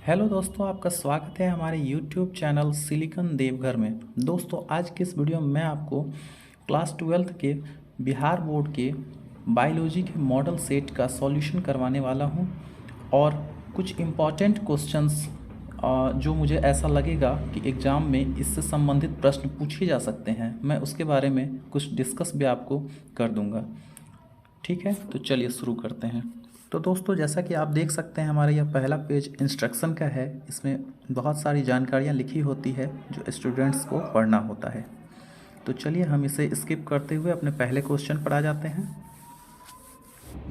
Hello दोस्तों, आपका स्वागत है हमारे YouTube चैनल सिलिकॉन देवघर में। दोस्तों, आज की इस वीडियो में मैं आपको क्लास 12th के बिहार बोर्ड के बायोलॉजी के मॉडल सेट का सॉल्यूशन करवाने वाला हूं और कुछ इम्पॉर्टेंट क्वेश्चंस जो मुझे ऐसा लगेगा कि एग्ज़ाम में इससे संबंधित प्रश्न पूछे जा सकते हैं, मैं उसके बारे में कुछ डिस्कस भी आपको कर दूंगा। ठीक है, तो चलिए शुरू करते हैं। तो दोस्तों, जैसा कि आप देख सकते हैं, हमारा यह पहला पेज इंस्ट्रक्शन का है। इसमें बहुत सारी जानकारियाँ लिखी होती है जो स्टूडेंट्स को पढ़ना होता है। तो चलिए हम इसे स्किप करते हुए अपने पहले क्वेश्चन पर आ जाते हैं।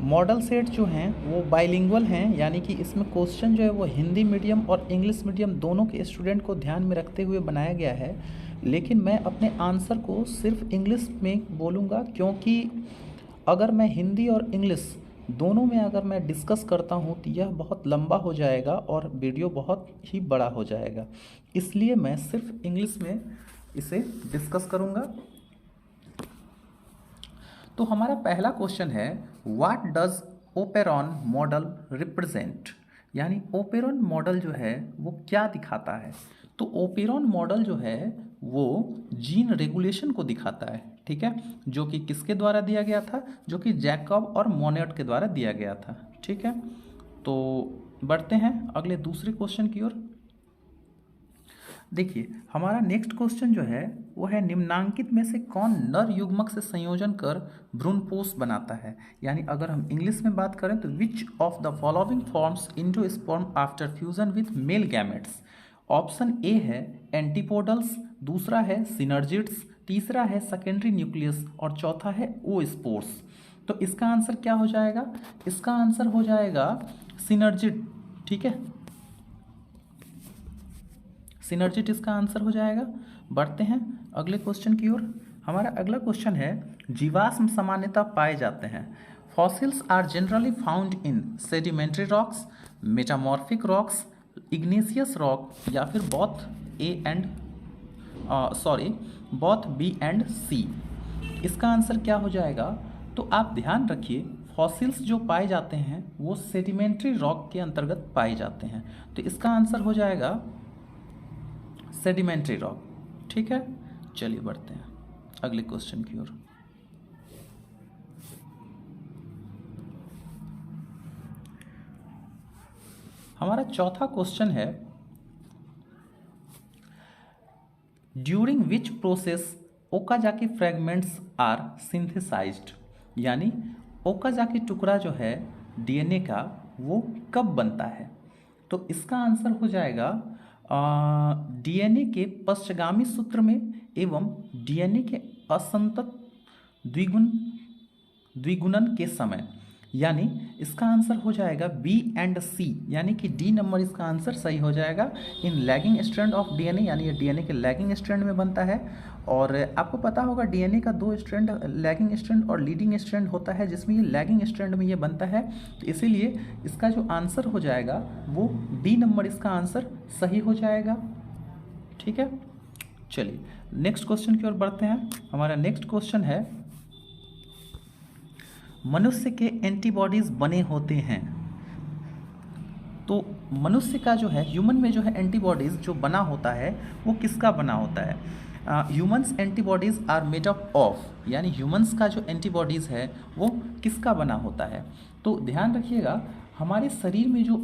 मॉडल सेट जो हैं वो बाइलिंगुअल हैं, यानी कि इसमें क्वेश्चन जो है वो हिंदी मीडियम और इंग्लिश मीडियम दोनों के स्टूडेंट को ध्यान में रखते हुए बनाया गया है। लेकिन मैं अपने आंसर को सिर्फ इंग्लिश में बोलूँगा, क्योंकि अगर मैं हिंदी और इंग्लिश दोनों में अगर मैं डिस्कस करता हूँ तो यह बहुत लंबा हो जाएगा और वीडियो बहुत ही बड़ा हो जाएगा। इसलिए मैं सिर्फ इंग्लिश में इसे डिस्कस करूँगा। तो हमारा पहला क्वेश्चन है, what does operon model represent, यानी ओपेरॉन मॉडल जो है वो क्या दिखाता है। तो ओपेरॉन मॉडल जो है वो जीन रेगुलेशन को दिखाता है, ठीक है, जो कि किसके द्वारा दिया गया था, जो कि जैकब और मोनेट के द्वारा दिया गया था। ठीक है, तो बढ़ते हैं अगले दूसरे क्वेश्चन की ओर। देखिए, हमारा नेक्स्ट क्वेश्चन जो है वो है, निम्नांकित में से कौन नर युग्मक से संयोजन कर भ्रूणपोष बनाता है। यानी अगर हम इंग्लिश में बात करें तो विच of the following forms endosperm after fusion with male gametes. Option A है एंटीपोडल्स, दूसरा है सिनर्जिड्स, तीसरा है सेकेंडरी न्यूक्लियस और चौथा है ओस्पोर्स। तो इसका आंसर क्या हो जाएगा? इसका आंसर हो जाएगा सिनर्जिड। ठीक है, सिनर्जिट इसका आंसर हो जाएगा। बढ़ते हैं अगले क्वेश्चन की ओर। हमारा अगला क्वेश्चन है, जीवाश्म सामान्यतः पाए जाते हैं। Fossils are generally found in sedimentary rocks, metamorphic rocks, igneous rock या फिर बोथ बी एंड सी। इसका आंसर क्या हो जाएगा? तो आप ध्यान रखिए, फॉसिल्स जो पाए जाते हैं वो सेडिमेंट्री रॉक के अंतर्गत पाए जाते हैं, तो इसका आंसर हो जाएगा सेडिमेंट्री रॉक। ठीक है, चलिए बढ़ते हैं अगले क्वेश्चन की ओर। हमारा चौथा क्वेश्चन है, during which process Okazaki fragments are synthesized. यानी ओकाजाकी टुकड़ा जो है डीएनए का वो कब बनता है। तो इसका आंसर हो जाएगा डीएनए के पश्चगामी सूत्र में एवं डीएनए के असंतत द्विगुणन के समय। यानी इसका आंसर हो जाएगा बी एंड सी, यानी कि डी नंबर इसका आंसर सही हो जाएगा। इन लैगिंग स्ट्रैंड ऑफ डीएनए, यानी ये डीएनए के लैगिंग स्ट्रैंड में बनता है। और आपको पता होगा डीएनए का दो स्ट्रैंड, लैगिंग स्ट्रैंड और लीडिंग स्ट्रैंड होता है, जिसमें ये लैगिंग स्ट्रैंड में ये बनता है। तो इसीलिए इसका जो आंसर हो जाएगा वो डी नंबर इसका आंसर सही हो जाएगा। ठीक है, चलिए नेक्स्ट क्वेश्चन की ओर बढ़ते हैं। हमारा नेक्स्ट क्वेश्चन है, मनुष्य के एंटीबॉडीज बने होते हैं। तो मनुष्य का जो है, ह्यूमन में जो है एंटीबॉडीज जो बना होता है वो किसका बना होता है? Humans antibodies are made up of, यानी ह्यूमन्स का जो एंटीबॉडीज है वो किसका बना होता है। तो ध्यान रखिएगा, हमारे शरीर में जो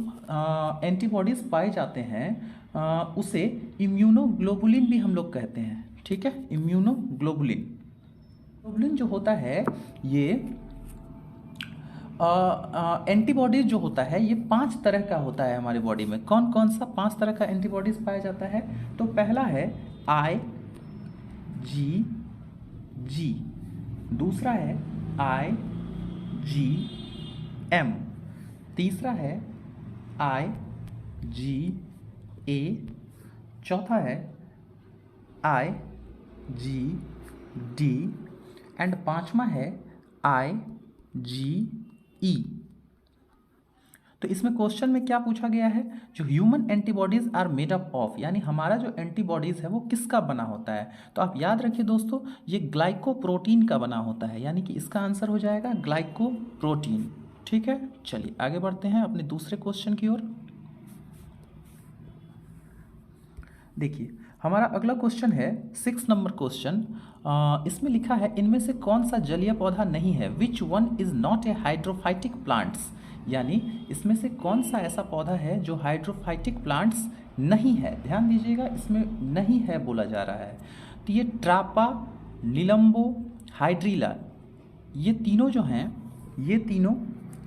एंटीबॉडीज पाए जाते हैं उसे इम्यूनोग्लोबुलिन भी हम लोग कहते हैं। ठीक है, इम्यूनोग्लोबुलिन ग्लोबुलिन जो होता है ये एंटीबॉडीज जो होता है ये 5 तरह का होता है हमारे बॉडी में। कौन कौन सा 5 तरह का एंटीबॉडीज पाया जाता है? तो पहला है आई जी जी, दूसरा है आई जी एम, तीसरा है आई जी ए, चौथा है आई जी डी एंड पांचवा है आई जी ई। तो इसमें क्वेश्चन में क्या पूछा गया है? जो human antibodies are made up of, यानी हमारा जो एंटीबॉडीज है वो किसका बना होता है। तो आप याद रखिए दोस्तों, ये ग्लाइकोप्रोटीन का बना होता है, यानी कि इसका आंसर हो जाएगा ग्लाइकोप्रोटीन। ठीक है, चलिए आगे बढ़ते हैं अपने दूसरे क्वेश्चन की ओर। देखिए हमारा अगला क्वेश्चन है 6 नंबर क्वेश्चन। इसमें लिखा है इनमें से कौन सा जलीय पौधा नहीं है, which one is not a hydrophytic plants. यानी इसमें से कौन सा ऐसा पौधा है जो हाइड्रोफाइटिक प्लांट्स नहीं है। ध्यान दीजिएगा, इसमें नहीं है बोला जा रहा है। तो ये ट्रापा, निलंबो, हाइड्रीला, ये तीनों जो हैं, ये तीनों,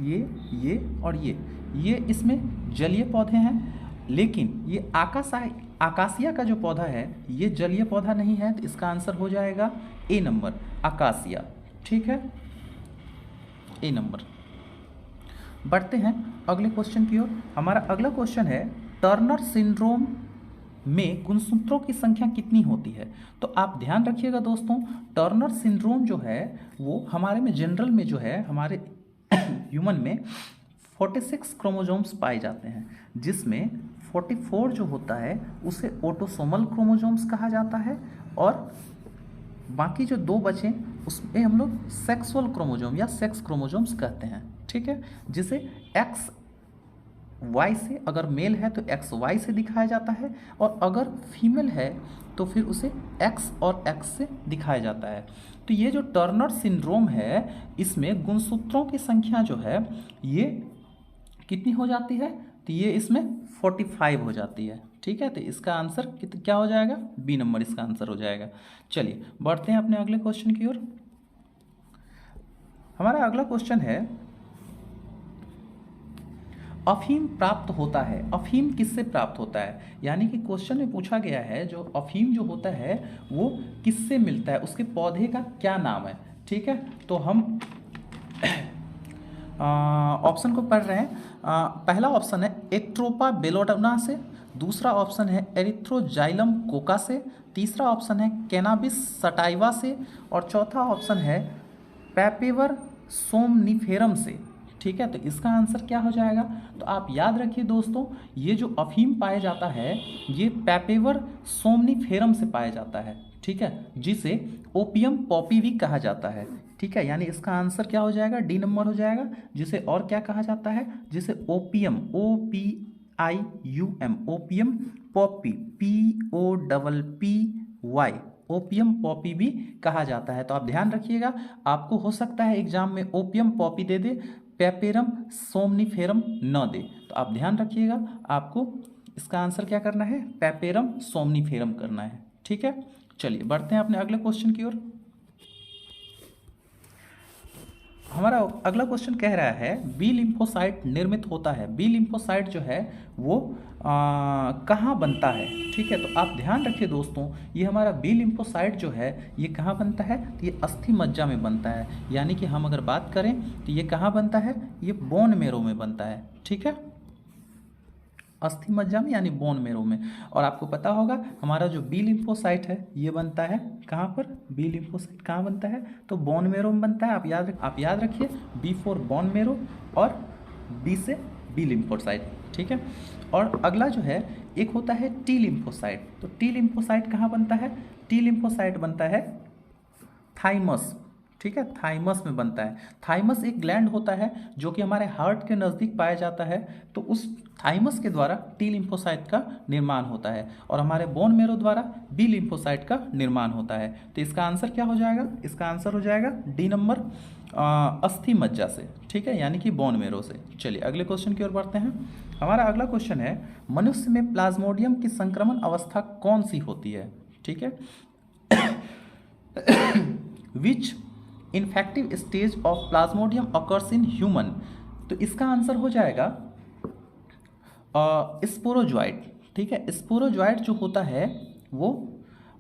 ये और ये इसमें जलीय पौधे हैं। लेकिन ये आकासिया का जो पौधा है ये जलीय पौधा नहीं है। तो इसका आंसर हो जाएगा ए नंबर, आकासिया। ठीक है, ए नंबर। बढ़ते हैं अगले क्वेश्चन की ओर। हमारा अगला क्वेश्चन है टर्नर सिंड्रोम में गुणसूत्रों की संख्या कितनी होती है। तो आप ध्यान रखिएगा दोस्तों, टर्नर सिंड्रोम जो है वो हमारे में जनरल में जो है हमारे ह्यूमन में 46 क्रोमोसोम्स पाए जाते हैं, जिसमें 44 जो होता है उसे ऑटोसोमल क्रोमोसोम्स कहा जाता है और बाकी जो 2 बचे उसमें हम लोग सेक्सुअल क्रोमोसोम या सेक्स क्रोमोसोम्स कहते हैं। ठीक है, जिसे एक्स वाई से, अगर मेल है तो एक्स वाई से दिखाया जाता है और अगर फीमेल है तो फिर उसे एक्स और एक्स से दिखाया जाता है। तो ये जो टर्नर सिंड्रोम है इसमें गुणसूत्रों की संख्या जो है ये कितनी हो जाती है, तो ये इसमें 45 हो जाती है। ठीक है, तो इसका आंसर क्या हो जाएगा, बी नंबर इसका आंसर हो जाएगा। चलिए बढ़ते हैं अपने अगले क्वेश्चन की ओर। हमारा अगला क्वेश्चन है अफीम प्राप्त होता है। अफीम किससे प्राप्त होता है, यानी कि क्वेश्चन में पूछा गया है जो अफीम जो होता है वो किससे मिलता है, उसके पौधे का क्या नाम है। ठीक है, तो हम ऑप्शन को पढ़ रहे हैं। पहला ऑप्शन है एट्रोपा बेलोडोना से, दूसरा ऑप्शन है एरिथ्रोजाइलम कोका से, तीसरा ऑप्शन है कैनाबिस सटाइवा से और चौथा ऑप्शन है पैपेवर सोमनिफेरम से। ठीक है, तो इसका आंसर क्या हो जाएगा, तो आप याद रखिए दोस्तों, ये जो अफीम पाया जाता है ये पैपेवर सोमनिफेरम से पाया जाता है। ठीक है, जिसे ओपियम पॉपी भी कहा जाता है। ठीक है, यानी इसका आंसर क्या हो जाएगा, डी नंबर हो जाएगा। जिसे और क्या कहा जाता है, जिसे opium, OPIUM, opium Poppy, POPPY, opium Poppy भी कहा जाता है। तो आप ध्यान रखिएगा, आपको हो सकता है एग्जाम में ओपियम पॉपी दे दे, पैपेरम सोमनिफेरम न दे। तो आप ध्यान रखिएगा, आपको इसका आंसर क्या करना है, पैपेरम सोमनिफेरम करना है। ठीक है, चलिए बढ़ते हैं अपने अगले क्वेश्चन की ओर। हमारा अगला क्वेश्चन कह रहा है बी लिम्फोसाइट निर्मित होता है। बी लिम्फोसाइट जो है वो कहाँ बनता है। ठीक है, तो आप ध्यान रखिए दोस्तों, ये हमारा बी लिम्फोसाइट जो है ये कहाँ बनता है, तो ये अस्थि मज्जा में बनता है। यानी कि हम अगर बात करें तो ये कहाँ बनता है, ये बोन मेरो में बनता है। ठीक है, अस्थि मज्जा में यानी बोन मेरो में। और आपको पता होगा हमारा जो बी लिम्फोसाइट है ये बनता है कहाँ पर, बी लिम्फोसाइट कहाँ बनता है, तो बोन मेरो में बनता है। आप याद रखिए, बी फॉर बोन मेरो और बी से बी लिम्फोसाइट। ठीक है, और अगला जो है एक होता है टी लिम्फोसाइट। तो टी लिम्फोसाइट कहाँ बनता है, टी लिम्फोसाइट बनता है थाइमस। ठीक है, थाइमस में बनता है। थाइमस एक ग्लैंड होता है जो कि हमारे हार्ट के नज़दीक पाया जाता है। तो उस थाइमस के द्वारा टी लिम्फोसाइट का निर्माण होता है और हमारे बोन मेरो द्वारा बी लिम्फोसाइट का निर्माण होता है। तो इसका आंसर क्या हो जाएगा, इसका आंसर हो जाएगा डी नंबर, अस्थि मज्जा से। ठीक है, यानी कि बोन मेरो से। चलिए अगले क्वेश्चन की ओर बढ़ते हैं। हमारा अगला क्वेश्चन है मनुष्य में प्लाज्मोडियम की संक्रमण अवस्था कौन सी होती है। ठीक है, which infective stage of plasmodium occurs in human. तो इसका आंसर हो जाएगा स्पोरोजॉइट। ठीक है, स्पोरोजॉइट जो होता है वो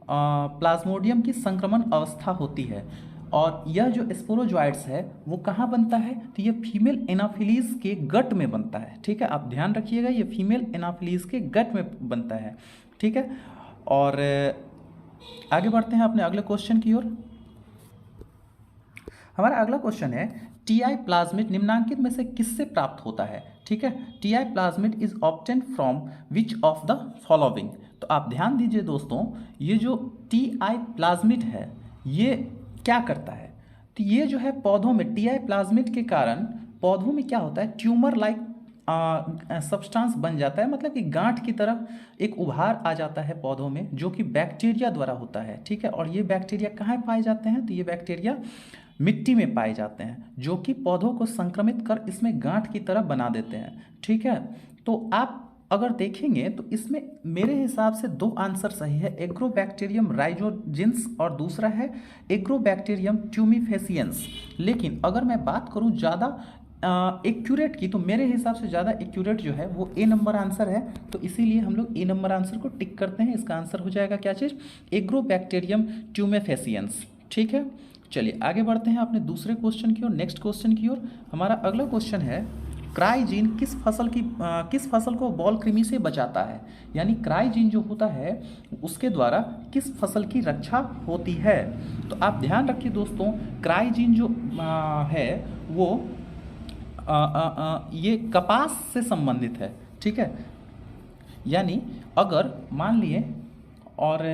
प्लाज्मोडियम की संक्रमण अवस्था होती है। और यह जो स्पोरोजॉइट्स है वो कहाँ बनता है, तो ये फीमेल एनाफिलीज के गट में बनता है। ठीक है, आप ध्यान रखिएगा, ये फीमेल एनाफिलीज के गट में बनता है। ठीक है, और आगे बढ़ते हैं अपने अगले क्वेश्चन की ओर। हमारा अगला क्वेश्चन है टीआई प्लाज्मिड निम्नांकित में से किससे प्राप्त होता है। ठीक है, TI plasmid is obtained from which of the following. तो आप ध्यान दीजिए दोस्तों, ये जो टीआई प्लाज्मिड है ये क्या करता है, तो ये जो है पौधों में टीआई प्लाज्मिड के कारण पौधों में क्या होता है, ट्यूमर लाइक सब्सटेंस बन जाता है, मतलब कि गांठ की तरह एक उभार आ जाता है पौधों में, जो कि बैक्टीरिया द्वारा होता है। ठीक है, और ये बैक्टीरिया कहाँ पाए जाते हैं? तो ये बैक्टीरिया मिट्टी में पाए जाते हैं, जो कि पौधों को संक्रमित कर इसमें गांठ की तरह बना देते हैं। ठीक है, तो आप अगर देखेंगे तो इसमें मेरे हिसाब से दो आंसर सही है, एग्रोबैक्टीरियम राइजोजिन्स और दूसरा है एग्रोबैक्टीरियम ट्यूमिफेसियंस। लेकिन अगर मैं बात करूं ज़्यादा एक्यूरेट की, तो मेरे हिसाब से ज़्यादा एक्यूरेट जो है वो ए नंबर आंसर है। तो इसीलिए हम लोग ए नंबर आंसर को टिक करते हैं। इसका आंसर हो जाएगा क्या चीज़? Agrobacterium tumefaciens. ठीक है, चलिए आगे बढ़ते हैं अपने दूसरे क्वेश्चन की ओर, नेक्स्ट क्वेश्चन की ओर। हमारा अगला क्वेश्चन है, क्राइजीन किस फसल को बॉल कृमि से बचाता है? यानी क्राइजीन जो होता है उसके द्वारा किस फसल की रक्षा होती है? तो आप ध्यान रखिए दोस्तों, क्राइजीन जो है वो ये कपास से संबंधित है। ठीक है, यानी अगर मान लिए, और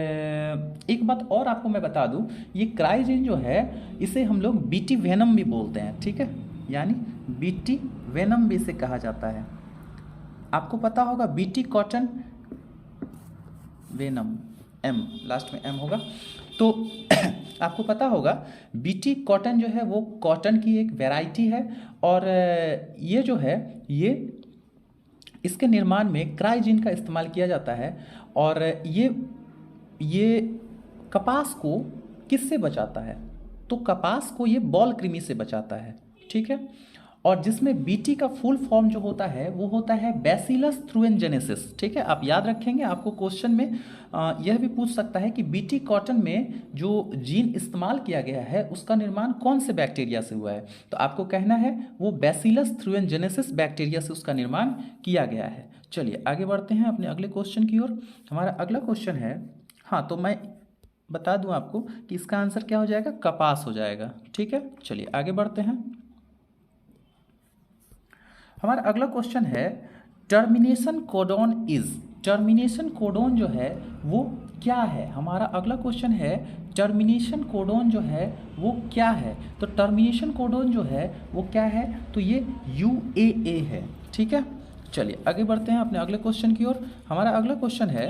एक बात और आपको मैं बता दूं, ये क्राइजीन जो है इसे हम लोग बीटी वेनम भी बोलते हैं। ठीक है, यानी बीटी वेनम भी इसे कहा जाता है। आपको पता होगा बीटी कॉटन वेनम, एम लास्ट में एम होगा, तो आपको पता होगा बीटी कॉटन जो है वो कॉटन की एक वैरायटी है, और ये जो है ये इसके निर्माण में क्राइजीन का इस्तेमाल किया जाता है। और ये कपास को किससे बचाता है? तो कपास को ये बॉल कृमि से बचाता है। ठीक है, और जिसमें बीटी का फुल फॉर्म जो होता है वो होता है बैसिलस थ्रूएनजेनेसिस। ठीक है, आप याद रखेंगे, आपको क्वेश्चन में यह भी पूछ सकता है कि बीटी कॉटन में जो जीन इस्तेमाल किया गया है उसका निर्माण कौन से बैक्टीरिया से हुआ है? तो आपको कहना है वो बैसिलस थ्रूएनजेनेसिस बैक्टीरिया से उसका निर्माण किया गया है। चलिए आगे बढ़ते हैं अपने अगले क्वेश्चन की ओर। हमारा अगला क्वेश्चन है, हाँ तो मैं बता दूं आपको कि इसका आंसर क्या हो जाएगा? कपास हो जाएगा। ठीक है, चलिए आगे बढ़ते हैं। हमारा अगला क्वेश्चन है, termination codon is, termination codon जो है वो क्या है? हमारा अगला क्वेश्चन है, टर्मिनेशन कोडोन जो है वो क्या है? तो टर्मिनेशन कोडोन जो है वो क्या है? तो ये UAA है। ठीक है, चलिए आगे बढ़ते हैं अपने अगले क्वेश्चन की ओर। हमारा अगला क्वेश्चन है,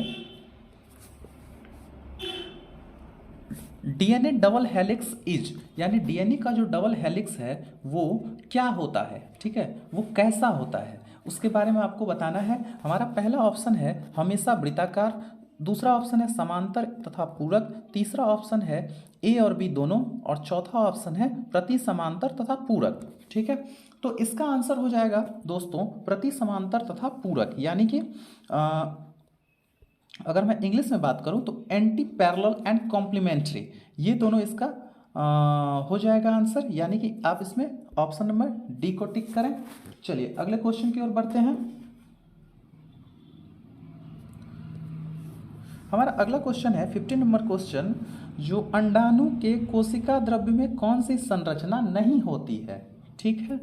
डीएनए डबल हेलिक्स इज, यानी डीएनए का जो डबल हेलिक्स है वो क्या होता है? ठीक है, वो कैसा होता है उसके बारे में आपको बताना है। हमारा पहला ऑप्शन है हमेशा वृत्ताकार, दूसरा ऑप्शन है समांतर तथा पूरक, तीसरा ऑप्शन है ए और बी दोनों, और चौथा ऑप्शन है प्रति समांतर तथा पूरक। ठीक है, तो इसका आंसर हो जाएगा दोस्तों प्रति समांतर तथा पूरक, यानी कि अगर मैं इंग्लिश में बात करूं तो एंटी पैरेलल एंड कॉम्प्लीमेंट्री, ये दोनों इसका हो जाएगा आंसर, यानी कि आप इसमें ऑप्शन नंबर डी को टिक करें। चलिए अगले क्वेश्चन की ओर बढ़ते हैं। हमारा अगला क्वेश्चन है 15 नंबर क्वेश्चन, जो अंडाणु के कोशिका द्रव्य में कौन सी संरचना नहीं होती है? ठीक है,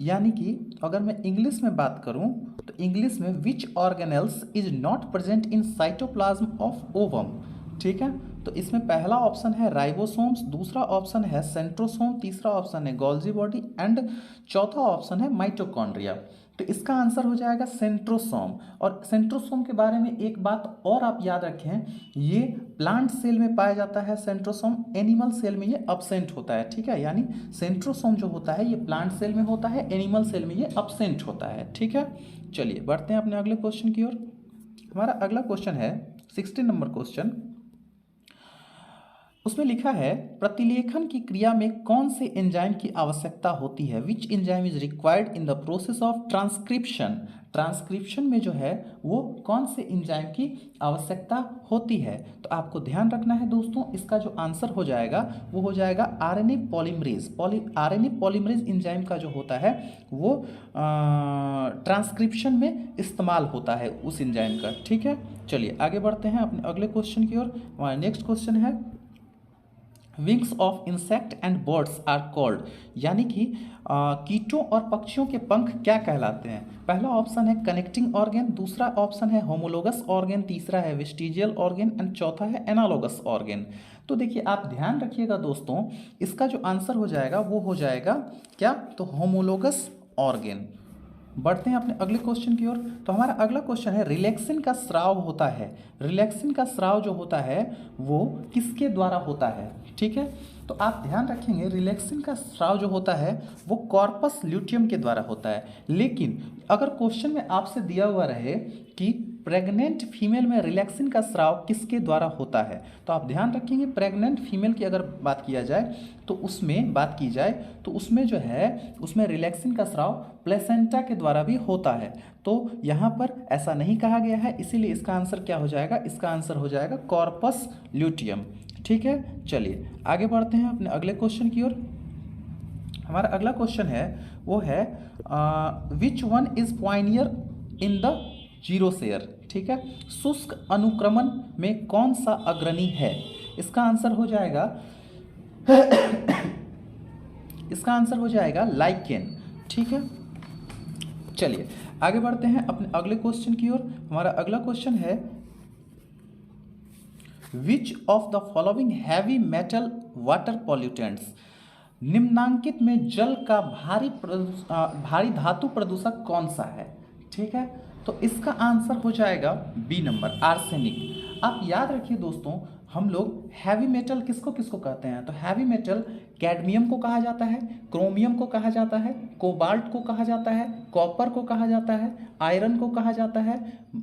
यानी कि अगर मैं इंग्लिश में बात करूं तो इंग्लिश में which organelles is not present in cytoplasm of ovum. ठीक है, तो इसमें पहला ऑप्शन है राइबोसोम्स, दूसरा ऑप्शन है सेंट्रोसोम, तीसरा ऑप्शन है गोल्जी बॉडी एंड चौथा ऑप्शन है माइटोकॉन्ड्रिया। तो इसका आंसर हो जाएगा सेंट्रोसोम। और सेंट्रोसोम के बारे में एक बात और आप याद रखें, ये प्लांट सेल में पाया जाता है सेंट्रोसोम, एनिमल सेल में ये अब्सेंट होता है। ठीक है, यानी सेंट्रोसोम जो होता है ये प्लांट सेल में होता है, एनिमल सेल में ये अब्सेंट होता है। ठीक है, चलिए बढ़ते हैं अपने अगले क्वेश्चन की ओर। हमारा अगला क्वेश्चन है 16 नंबर क्वेश्चन, उसमें लिखा है प्रतिलेखन की क्रिया में कौन से एंजाइम की आवश्यकता होती है? Which enzyme is required in the process of transcription, transcription में जो है वो कौन से एंजाइम की आवश्यकता होती है? तो आपको ध्यान रखना है दोस्तों, इसका जो आंसर हो जाएगा वो हो जाएगा RNA polymerase. RNA polymerase enzyme का जो होता है वो ट्रांसक्रिप्शन में इस्तेमाल होता है उस एंजाइम का। ठीक है, चलिए आगे बढ़ते हैं अपने अगले क्वेश्चन की ओर। हमारा नेक्स्ट क्वेश्चन है wings of insect and birds are called, यानी कि कीटों और पक्षियों के पंख क्या कहलाते हैं? पहला ऑप्शन है कनेक्टिंग ऑर्गन, दूसरा ऑप्शन है होमोलोगस ऑर्गन, तीसरा है वेस्टिजियल ऑर्गन एंड चौथा है एनालोगस ऑर्गन। तो देखिए आप ध्यान रखिएगा दोस्तों, इसका जो आंसर हो जाएगा वो हो जाएगा क्या? तो होमोलोगस ऑर्गन। बढ़ते हैं अपने अगले क्वेश्चन की ओर। तो हमारा अगला क्वेश्चन है, रिलैक्सिन का स्राव होता है, रिलैक्सिन का स्राव जो होता है वो किसके द्वारा होता है? ठीक है, तो आप ध्यान रखेंगे रिलैक्सिन का स्राव जो होता है वो कॉर्पस ल्यूटियम के द्वारा होता है। लेकिन अगर क्वेश्चन में आपसे दिया हुआ रहे कि प्रेग्नेंट फीमेल में रिलैक्सिन का स्राव किसके द्वारा होता है, तो आप ध्यान रखेंगे प्रेग्नेंट फीमेल की अगर बात किया जाए तो उसमें जो है उसमें रिलैक्सिन का स्राव प्लेसेंटा के द्वारा भी होता है। तो यहाँ पर ऐसा नहीं कहा गया है, इसीलिए इसका आंसर क्या हो जाएगा? इसका आंसर हो जाएगा कॉर्पस ल्यूटियम। ठीक है, चलिए आगे बढ़ते हैं अपने अगले क्वेश्चन की ओर। हमारा अगला क्वेश्चन है वो है which one is Pioneer in the zero share. ठीक है, शुष्क अनुक्रमण में कौन सा अग्रणी है? इसका आंसर हो जाएगा इसका आंसर हो जाएगा लाइकेन। ठीक है, चलिए आगे बढ़ते हैं अपने अगले क्वेश्चन की ओर। हमारा अगला क्वेश्चन है which of the following heavy metal water pollutants, निम्नांकित में जल का भारी धातु प्रदूषक कौन सा है? ठीक है, तो इसका आंसर हो जाएगा बी नंबर, आर्सेनिक। आप याद रखिए दोस्तों, हम लोग हैवी मेटल किसको किसको कहते हैं? तो हैवी मेटल कैडमियम को कहा जाता है, क्रोमियम को कहा जाता है, कोबाल्ट को कहा जाता है, कॉपर को कहा जाता है, आयरन को कहा जाता है,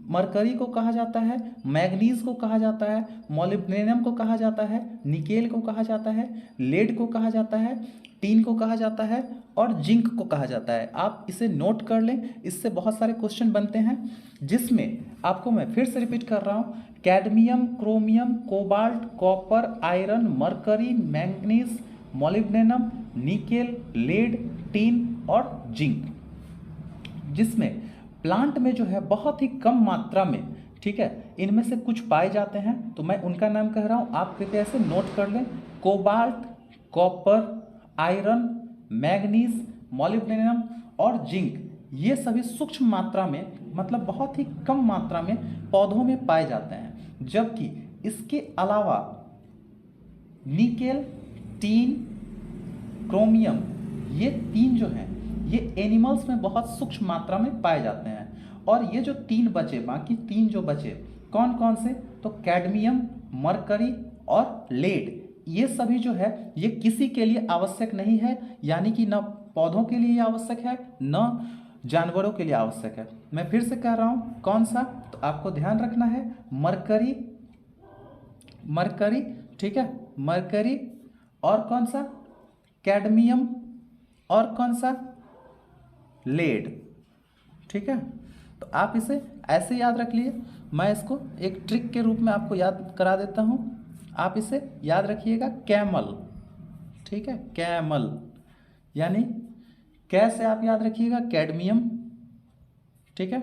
मरकरी को कहा जाता है, मैग्नीज को कहा जाता है, मोलिब्डेनम को कहा जाता है, निकेल को कहा जाता है, लेड को कहा जाता है, टीन को कहा जाता है और जिंक को कहा जाता है। आप इसे नोट कर लें, इससे बहुत सारे क्वेश्चन बनते हैं, जिसमें आपको मैं फिर से रिपीट कर रहा हूँ, cadmium, chromium, cobalt, copper, iron, mercury, manganese, molybdenum, nickel, lead, tin और जिंक, जिसमें प्लांट में जो है बहुत ही कम मात्रा में, ठीक है, इनमें से कुछ पाए जाते हैं। तो मैं उनका नाम कह रहा हूँ, आप कृपया से नोट कर लें। Cobalt, copper, iron, manganese, molybdenum और जिंक, ये सभी सूक्ष्म मात्रा में, मतलब बहुत ही कम मात्रा में पौधों में पाए जाते हैं। जबकि इसके अलावा निकेल, टीन, क्रोमियम, ये तीन जो हैं ये एनिमल्स में बहुत सूक्ष्म मात्रा में पाए जाते हैं। और ये जो तीन बचे, बाकी तीन जो बचे कौन कौन से? तो कैडमियम, मरकरी और लेड, ये सभी जो है ये किसी के लिए आवश्यक नहीं है, यानी कि न पौधों के लिए आवश्यक है न जानवरों के लिए आवश्यक है। मैं फिर से कह रहा हूँ कौन सा, तो आपको ध्यान रखना है मरकरी, ठीक है, मरकरी और कौन सा? कैडमियम और कौन सा? लेड। ठीक है, तो आप इसे ऐसे याद रख लिए। मैं इसको एक ट्रिक के रूप में आपको याद करा देता हूँ, आप इसे याद रखिएगा कैमल। ठीक है, कैमल यानी कैसे आप याद रखिएगा? कैडमियम, ठीक है,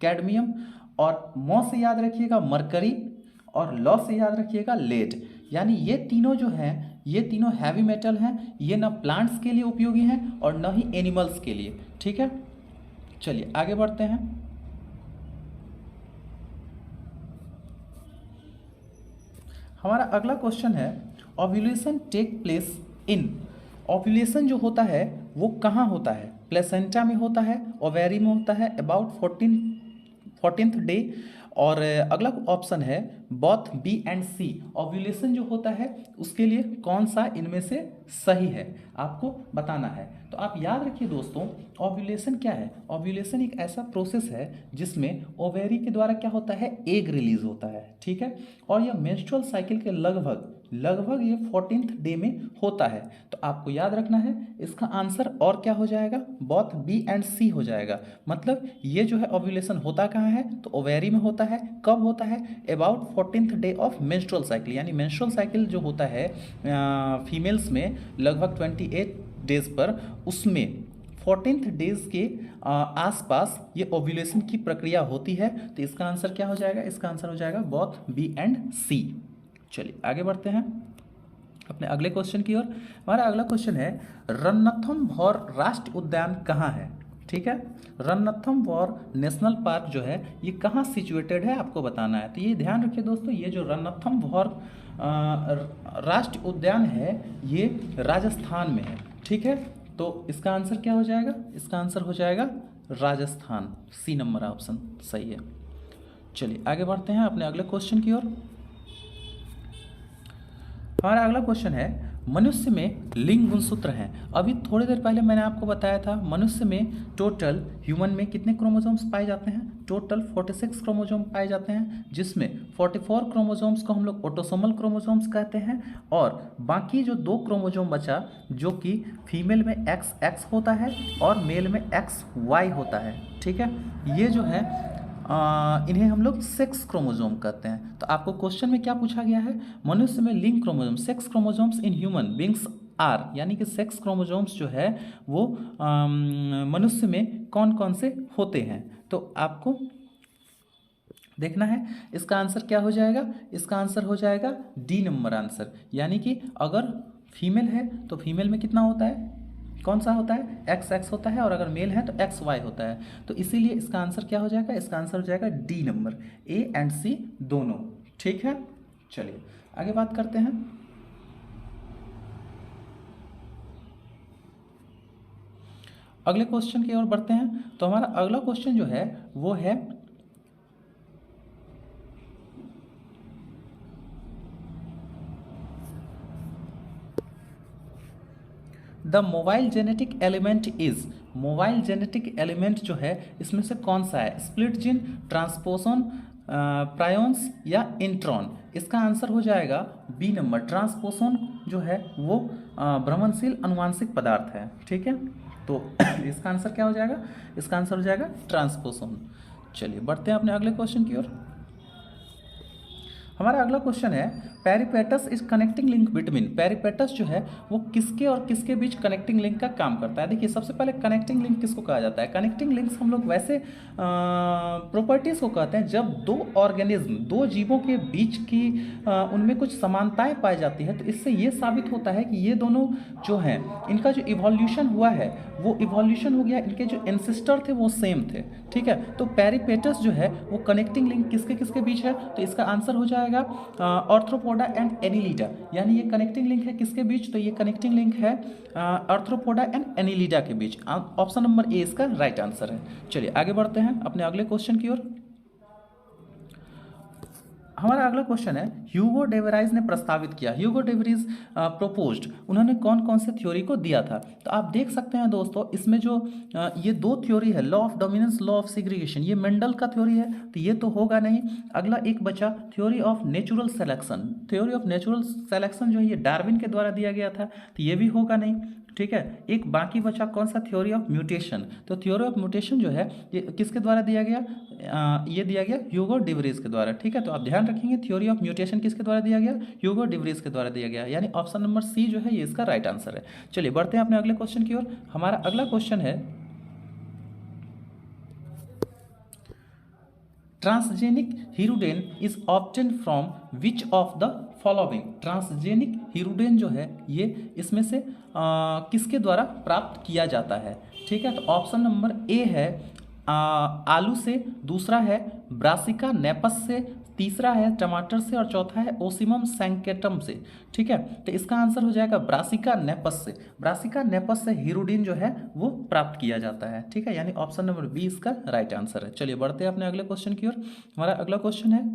कैडमियम, और मौ से याद रखिएगा मरकरी और लॉ से याद रखिएगा लेड। यानी ये तीनों जो हैं ये तीनों हैवी मेटल हैं, ये ना प्लांट्स के लिए उपयोगी हैं और न ही एनिमल्स के लिए। ठीक है, चलिए आगे बढ़ते हैं। हमारा अगला क्वेश्चन है ovulation take place in, ovulation जो होता है वो कहाँ होता है? प्लेसेंटा में होता है, ओवेरी में होता है अबाउट 14th डे, और अगला ऑप्शन है both B and C. Ovulation जो होता है उसके लिए कौन सा इनमें से सही है आपको बताना है। तो आप याद रखिए दोस्तों, ओव्यूलेशन क्या है? ओव्यूलेशन एक ऐसा प्रोसेस है जिसमें ओवेरी के द्वारा क्या होता है? एग रिलीज होता है। ठीक है, और यह मेंस्ट्रुअल साइकिल के लगभग ये 14th डे में होता है। तो आपको याद रखना है इसका आंसर और क्या हो जाएगा? बोथ बी एंड सी हो जाएगा। मतलब ये जो है ओव्यूलेशन होता कहाँ है? तो ओवेरी में होता है। कब होता है? About 14th day of menstrual cycle, यानी मेंस्ट्रुअल साइकिल जो होता है फीमेल्स में लगभग 28 डेज पर, उसमें 14th डेज के आसपास ये ओव्यूलेशन की प्रक्रिया होती है। तो इसका आंसर क्या हो जाएगा? इसका आंसर हो जाएगा बोथ बी एंड सी। चलिए आगे बढ़ते हैं अपने अगले क्वेश्चन की ओर। हमारा अगला क्वेश्चन है रणथंभौर राष्ट्रीय उद्यान कहाँ है? ठीक है, रणथंभौर नेशनल पार्क जो है ये कहाँ सिचुएटेड है आपको बताना है। तो ये ध्यान रखिए दोस्तों, ये जो रणथंभौर राष्ट्रीय उद्यान है ये राजस्थान में है। ठीक है, तो इसका आंसर क्या हो जाएगा? इसका आंसर हो जाएगा राजस्थान। सी नंबर ऑप्शन सही है। चलिए आगे बढ़ते हैं अपने अगले क्वेश्चन की ओर। हमारा अगला क्वेश्चन है, मनुष्य में लिंग गुणसूत्र हैं। अभी थोड़ी देर पहले मैंने आपको बताया था मनुष्य में टोटल ह्यूमन में कितने क्रोमोसोम्स पाए जाते हैं? टोटल 46 क्रोमोसोम पाए जाते हैं, जिसमें 44 क्रोमोसोम्स को हम लोग ऑटोसोमल क्रोमोसोम्स कहते हैं, और बाकी जो 2 क्रोमोसोम बचा जो कि फीमेल में XX होता है और मेल में XY होता है। ठीक है, ये जो है इन्हें हम लोग सेक्स क्रोमोसोम कहते हैं। तो आपको क्वेश्चन में क्या पूछा गया है? मनुष्य में लिंग chromosome, sex chromosomes in human beings are, यानी कि सेक्स क्रोमोसोम्स जो है वो मनुष्य में कौन कौन से होते हैं। तो आपको देखना है इसका आंसर क्या हो जाएगा? इसका आंसर हो जाएगा डी नंबर आंसर, यानी कि अगर फीमेल है तो फीमेल में कितना होता है? कौन सा होता है? XX होता है, और अगर मेल है तो XY होता है। तो इसीलिए इसका आंसर क्या हो जाएगा? इसका आंसर हो जाएगा D number, A and C दोनों। ठीक है, चलिए आगे बात करते हैं। अगले क्वेश्चन की ओर बढ़ते हैं। तो हमारा अगला क्वेश्चन जो है वो है the mobile genetic element is, mobile genetic element जो है इसमें से कौन सा है? स्प्लिट जीन, ट्रांसपोसन, प्रायोन्स या इंट्रॉन? इसका आंसर हो जाएगा बी नंबर, ट्रांसपोसन जो है वो भ्रमणशील अनुवांशिक पदार्थ है। ठीक है, तो इसका आंसर क्या हो जाएगा? इसका आंसर हो जाएगा ट्रांसपोसन। चलिए बढ़ते हैं अपने अगले क्वेश्चन की ओर। हमारा अगला क्वेश्चन है, पेरिपेटस इज कनेक्टिंग लिंक बिटवीन, पेरिपेटस जो है वो किसके और किसके बीच कनेक्टिंग लिंक का काम करता है? देखिए सबसे पहले कनेक्टिंग लिंक किसको कहा जाता है? कनेक्टिंग लिंक्स हम लोग वैसे प्रॉपर्टीज़ को कहते हैं जब 2 ऑर्गेनिज्म, 2 जीवों के बीच की उनमें कुछ समानताएं पाई जाती है, तो इससे ये साबित होता है कि ये दोनों जो हैं इनका जो इवोल्यूशन हुआ है वो इवोल्यूशन हो गया, इनके जो एंसेस्टर थे वो सेम थे। ठीक है, तो पेरिपेटस जो है वो कनेक्टिंग लिंक किसके किसके बीच है? तो इसका आंसर हो जाएगा आर्थ्रोपोडा एंड एनिलिडा, यानी ये कनेक्टिंग लिंक है किसके बीच? तो ये कनेक्टिंग लिंक है आर्थ्रोपोडा एंड एनिलिडा के बीच। ऑप्शन नंबर ए इसका राइट आंसर है। चलिए आगे बढ़ते हैं अपने अगले क्वेश्चन की ओर। हमारा अगला क्वेश्चन है, ह्यूगो डेवराइज ने प्रस्तावित किया, ह्यूगो डेवराइज प्रोपोज्ड, उन्होंने कौन कौन से थ्योरी को दिया था? तो आप देख सकते हैं दोस्तों इसमें जो ये 2 थ्योरी है, law of dominance, law of segregation, ये मेंडल का थ्योरी है तो ये तो होगा नहीं। अगला एक बचा theory of natural selection, theory of natural selection जो है ये डार्विन के द्वारा दिया गया था तो ये भी होगा नहीं। ठीक है, एक बाकी बचा कौन सा? Theory of mutation. तो थ्योरी ऑफ म्यूटेशन जो है ये किसके द्वारा दिया गया? ये दिया गया ह्यूगो डेवरीज के द्वारा। ठीक है, तो आप ध्यान रखेंगे थ्योरी ऑफ म्यूटेशन किसके द्वारा दिया गया? ह्यूगो डेवरीज के द्वारा दिया गया, यानी ऑप्शन नंबर सी जो है ये इसका राइट आंसर है। चलिए बढ़ते हैं अपने अगले क्वेश्चन की ओर। हमारा अगला क्वेश्चन है, transgenic hirudin is obtained from which of the following? Transgenic hirudin जो है ये इसमें से किसके द्वारा प्राप्त किया जाता है? ठीक है, तो ऑप्शन नंबर ए है आलू से, दूसरा है ब्रासिका नेपस से, तीसरा है टमाटर से, और चौथा है ओसिमम सैंकेटम से। ठीक है, तो इसका आंसर हो जाएगा ब्रासिका नेपस से, ब्रासिका नेपस से हीरोडिन जो है वो प्राप्त किया जाता है। ठीक है, यानी ऑप्शन नंबर बी इसका राइट आंसर है। चलिए बढ़ते हैं अपने अगले क्वेश्चन की ओर। हमारा अगला क्वेश्चन है,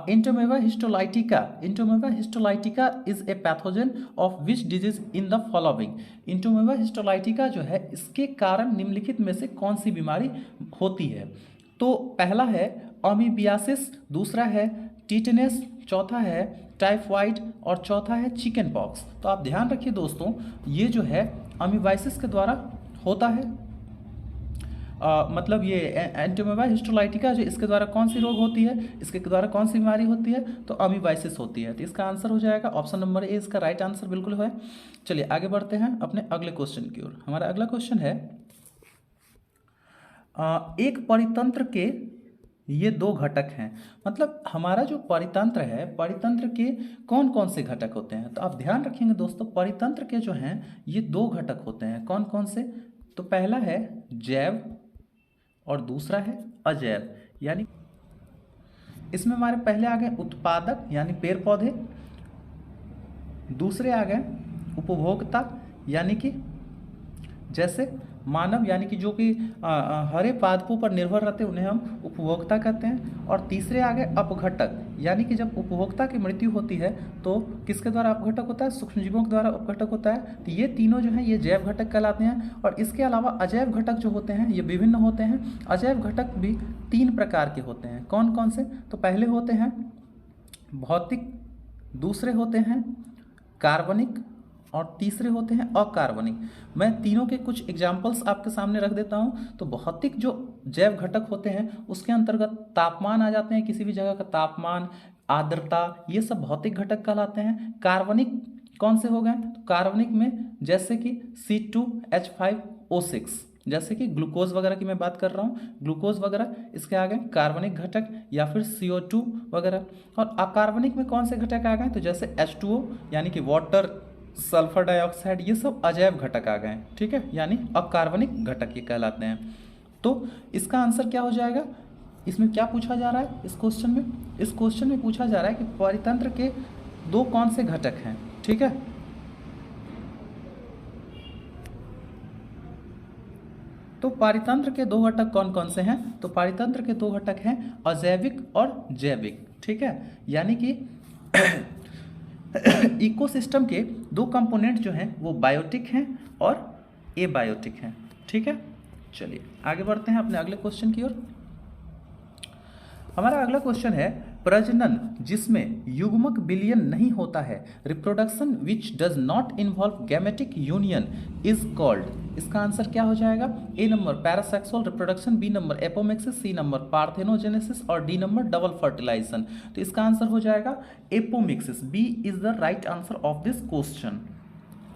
Entamoeba histolytica, Entamoeba histolytica is a pathogen of which disease in the following? Entamoeba histolytica जो है इसके कारण निम्नलिखित में से कौन सी बीमारी होती है? तो पहला है अमीबियासिस, दूसरा है टीटेनस, चौथा है टाइफाइड, और चौथा है चिकन पॉक्स। तो आप ध्यान रखिए दोस्तों ये जो है अमीबाइसिस के द्वारा होता है, मतलब ये एंटोमेवा हिस्टोलाइटिका जो इसके द्वारा कौन सी रोग होती है? इसके द्वारा कौन सी बीमारी होती है? तो अमीबाइसिस होती है। तो इसका आंसर हो जाएगा ऑप्शन नंबर ए इसका राइट आंसर बिल्कुल है। चलिए आगे बढ़ते हैं अपने अगले क्वेश्चन की ओर। हमारा अगला क्वेश्चन है, एक परितंत्र के ये 2 घटक हैं, मतलब हमारा जो परितंत्र है परितंत्र के कौन कौन से घटक होते हैं? तो आप ध्यान रखेंगे दोस्तों परितंत्र के जो हैं ये 2 घटक होते हैं, कौन कौन से? तो पहला है जैव और दूसरा है अजैव, यानी इसमें हमारे पहले आ गए उत्पादक यानी पेड़ पौधे, दूसरे आ गए उपभोक्ता यानी कि जैसे मानव यानी कि जो कि हरे पादपों पर निर्भर रहते हैं उन्हें हम उपभोक्ता कहते हैं। और तीसरे आ गए अपघटक, यानी कि जब उपभोक्ता की मृत्यु होती है तो किसके द्वारा अपघटक होता है? सूक्ष्मजीवों के द्वारा अपघटक होता है। तो ये तीनों जो हैं ये जैव घटक कहलाते हैं। और इसके अलावा अजैव घटक जो होते हैं ये विभिन्न होते हैं। अजैव घटक भी 3 प्रकार के होते हैं। कौन कौन से? तो पहले होते हैं भौतिक, दूसरे होते हैं कार्बनिक और तीसरे होते हैं अकार्बनिक। मैं तीनों के कुछ एग्जाम्पल्स आपके सामने रख देता हूं। तो भौतिक जो जैव घटक होते हैं उसके अंतर्गत तापमान आ जाते हैं, किसी भी जगह का तापमान, आर्द्रता, ये सब भौतिक घटक कहलाते हैं। कार्बनिक कौन से हो गए? तो कार्बनिक में जैसे कि C2H5O6, जैसे कि ग्लूकोज वगैरह की मैं बात कर रहा हूँ, ग्लूकोज वगैरह इसके आ गए कार्बनिक घटक, या फिर CO2 वगैरह। और अकार्बनिक में कौन से घटक आ गए? तो जैसे H2O यानी कि वाटर, सल्फर डाइऑक्साइड, ये सब अजैव घटक आ गए। ठीक है, यानी अकार्बनिक घटक ये कहलाते हैं। तो इसका आंसर क्या हो जाएगा? इसमें क्या पूछा जा रहा है इस क्वेश्चन में? इस क्वेश्चन में पूछा जा रहा है कि परितंत्र के 2 कौन से घटक हैं। ठीक है, तो पारितंत्र के 2 घटक कौन कौन से हैं? तो पारितंत्र के 2 घटक हैं अजैविक और जैविक। ठीक है, यानी कि इकोसिस्टम के 2 कंपोनेंट जो हैं वो बायोटिक हैं और एबायोटिक हैं। ठीक है, चलिए आगे बढ़ते हैं अपने अगले क्वेश्चन की ओर। हमारा अगला क्वेश्चन है प्रजनन जिसमें युग्मक विलयन नहीं होता है, reproduction which does not involve gametic union is called. इसका आंसर क्या हो जाएगा? A number parasexual reproduction, B number apomixis, C number parthenogenesis और डी नंबर डबल फर्टिलाइजेशन। तो इसका आंसर हो जाएगा apomixis. B is the right answer of this question.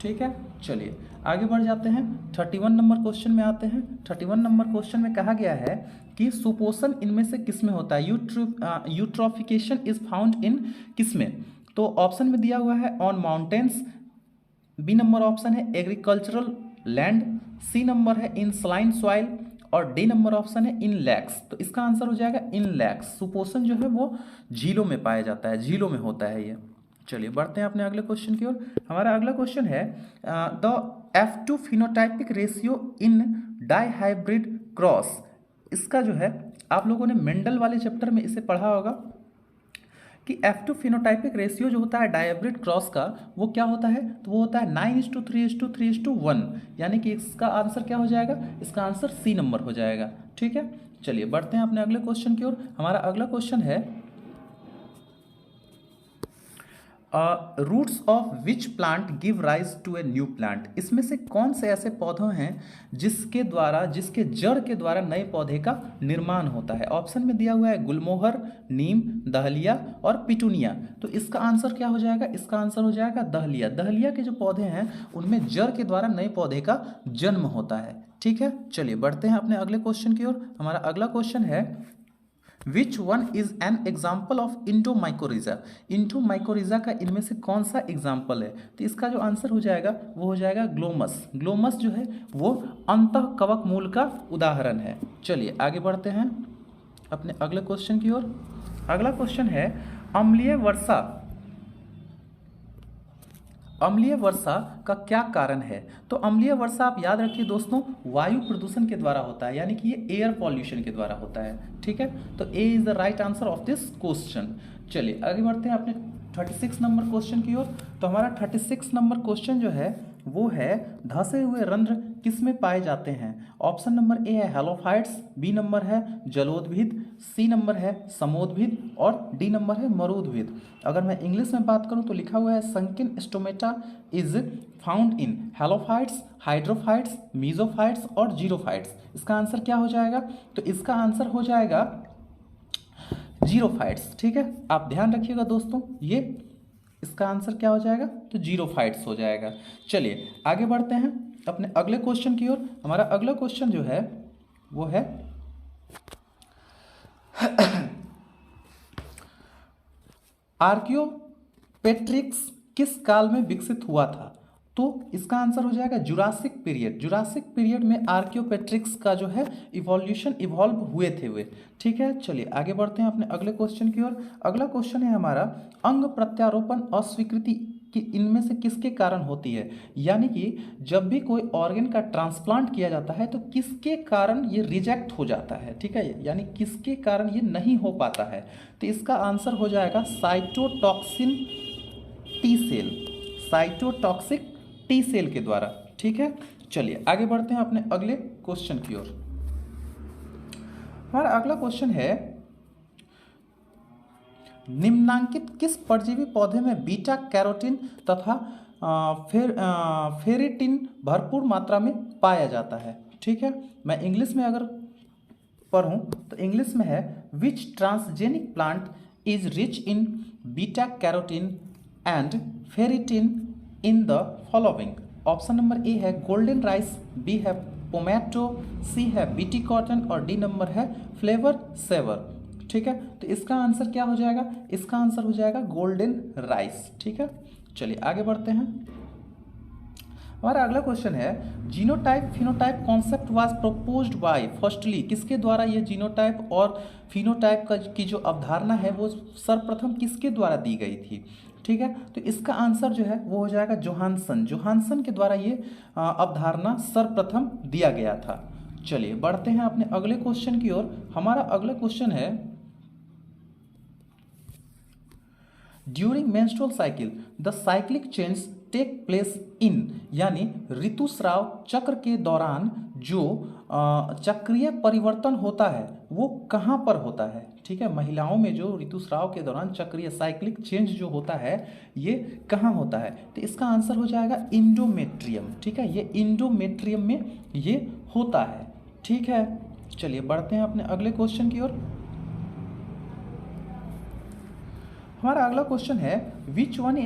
ठीक है, चलिए आगे बढ़ जाते हैं। 31 नंबर क्वेश्चन में आते हैं। 31 नंबर क्वेश्चन में कहा गया है कि सुपोषण इनमें से किसमें होता है? यूट्रोफिकेशन इज फाउंड इन किसमें? तो ऑप्शन में दिया हुआ है on mountains, B number option है एग्रीकल्चरल लैंड, सी नंबर है इन सलाइन सॉइल और डी नंबर ऑप्शन है इन लैक्स। तो इसका आंसर हो जाएगा इन लैक्स। सुपोषण जो है वो झीलों में पाया जाता है, झीलों में होता है ये। चलिए बढ़ते हैं अपने अगले क्वेश्चन की ओर। हमारा अगला क्वेश्चन है the F2 phenotypic ratio in dihybrid cross. इसका जो है आप लोगों ने मेंडल वाले चैप्टर में इसे पढ़ा होगा कि F2 फिनोटाइपिक रेशियो जो होता है डाइहाइब्रिड क्रॉस का वो क्या होता है? तो वो होता है 9:3:3:1। यानी कि इसका आंसर क्या हो जाएगा? इसका आंसर सी नंबर हो जाएगा। ठीक है, चलिए बढ़ते हैं अपने अगले क्वेश्चन की ओर। हमारा अगला क्वेश्चन है roots of which plant give rise to a new plant. इसमें से कौन से ऐसे पौधे हैं जिसके द्वारा, जिसके जड़ के द्वारा नए पौधे का निर्माण होता है? ऑप्शन में दिया हुआ है गुलमोहर, नीम, दहलिया और पिटूनिया। तो इसका आंसर क्या हो जाएगा? इसका आंसर हो जाएगा दहलिया। दहलिया के जो पौधे हैं उनमें जड़ के द्वारा नए पौधे का जन्म होता है। ठीक है, चलिए बढ़ते हैं अपने अगले क्वेश्चन की ओर। हमारा अगला क्वेश्चन है which one is an example of endomycorrhiza. Endomycorrhiza का इनमें से कौन सा एग्जाम्पल है? तो इसका जो आंसर हो जाएगा वो हो जाएगा ग्लोमस। ग्लोमस जो है वो अंतःकवक मूल का उदाहरण है। चलिए आगे बढ़ते हैं अपने अगले क्वेश्चन की ओर। अगला क्वेश्चन है अम्लीय वर्षा, अम्लीय वर्षा का क्या कारण है? तो अम्लीय वर्षा आप याद रखिए दोस्तों, वायु प्रदूषण के द्वारा होता है, यानी कि ये एयर पॉल्यूशन के द्वारा होता है। ठीक है, तो A is the right answer of this question. चलिए आगे बढ़ते हैं अपने 36 नंबर क्वेश्चन की ओर। तो हमारा 36 नंबर क्वेश्चन जो है वो है धंसे हुए रंध्र किस में पाए जाते हैं? ऑप्शन नंबर ए है हेलोफाइट्स, बी नंबर है जलोद्भिद, सी नंबर है समोद्भिद और डी नंबर है मरुद्भिद। अगर मैं इंग्लिश में बात करूं तो लिखा हुआ है sunken stomata is found in halophytes, hydrophytes, mesophytes और जीरोफाइट्स। इसका आंसर क्या हो जाएगा? तो इसका आंसर हो जाएगा जीरोफाइट्स। ठीक है, आप ध्यान रखिएगा दोस्तों, ये इसका आंसर क्या हो जाएगा? तो जीरोफाइट्स हो जाएगा। चलिए आगे बढ़ते हैं अपने अगले क्वेश्चन की ओर। हमारा अगला क्वेश्चन जो है वो है आर्कियोपेट्रिक्स किस काल में विकसित हुआ था? तो इसका आंसर हो जाएगा जुरासिक पीरियड। जुरासिक पीरियड में आर्कियोपेट्रिक्स का जो है इवॉल्व हुए थे वे। ठीक है, चलिए आगे बढ़ते हैं अपने अगले क्वेश्चन की ओर। अगला क्वेश्चन है हमारा अंग प्रत्यारोपण अस्वीकृति कि इनमें से किसके कारण होती है, यानी कि जब भी कोई ऑर्गन का ट्रांसप्लांट किया जाता है तो किसके कारण ये रिजेक्ट हो जाता है, ठीक है, यानी किसके कारण ये नहीं हो पाता है। तो इसका आंसर हो जाएगा cytotoxin T cell, cytotoxic T cell के द्वारा, ठीक है। चलिए आगे बढ़ते हैं अपने अगले क्वेश्चन की ओर। हमारा अगला क्वेश्चन है, निम्नांकित किस परजीवी पौधे में बीटा कैरोटीन तथा फेरिटिन भरपूर मात्रा में पाया जाता है, ठीक है। मैं इंग्लिश में अगर पढ़ूं तो इंग्लिश में है, which transgenic plant is rich in beta carotene and ferritin in the following. Option number A है गोल्डन राइस, बी है पोमैटो, सी है बीटी कॉटन और डी नंबर है फ्लेवर सेवर, ठीक है। तो इसका आंसर क्या हो जाएगा, इसका आंसर हो जाएगा गोल्डन राइस, ठीक है। चलिए आगे बढ़ते हैं। हमारा अगला क्वेश्चन है, genotype phenotype concept was proposed by, firstly किसके द्वारा ये जीनोटाइप और फिनोटाइप की जो अवधारणा है वो सर्वप्रथम किसके द्वारा दी गई थी, ठीक है। तो इसका आंसर जो है वो हो जाएगा जोहानसन, जोहानसन के द्वारा ये अवधारणा सर्वप्रथम दिया गया था। चलिए बढ़ते हैं अपने अगले क्वेश्चन की ओर। हमारा अगला क्वेश्चन है, during menstrual cycle the cyclic change take place in, यानी ऋतुस्राव चक्र के दौरान जो चक्रीय परिवर्तन होता है वो कहाँ पर होता है, ठीक है। महिलाओं में जो ऋतुस्राव के दौरान चक्रीय साइक्लिक चेंज जो होता है ये कहाँ होता है, तो इसका आंसर हो जाएगा इंडोमेट्रियम, ठीक है। ये इंडोमेट्रियम में ये होता है, ठीक है। चलिए बढ़ते हैं अपने अगले क्वेश्चन की ओर। हमारा अगला क्वेश्चन है, which one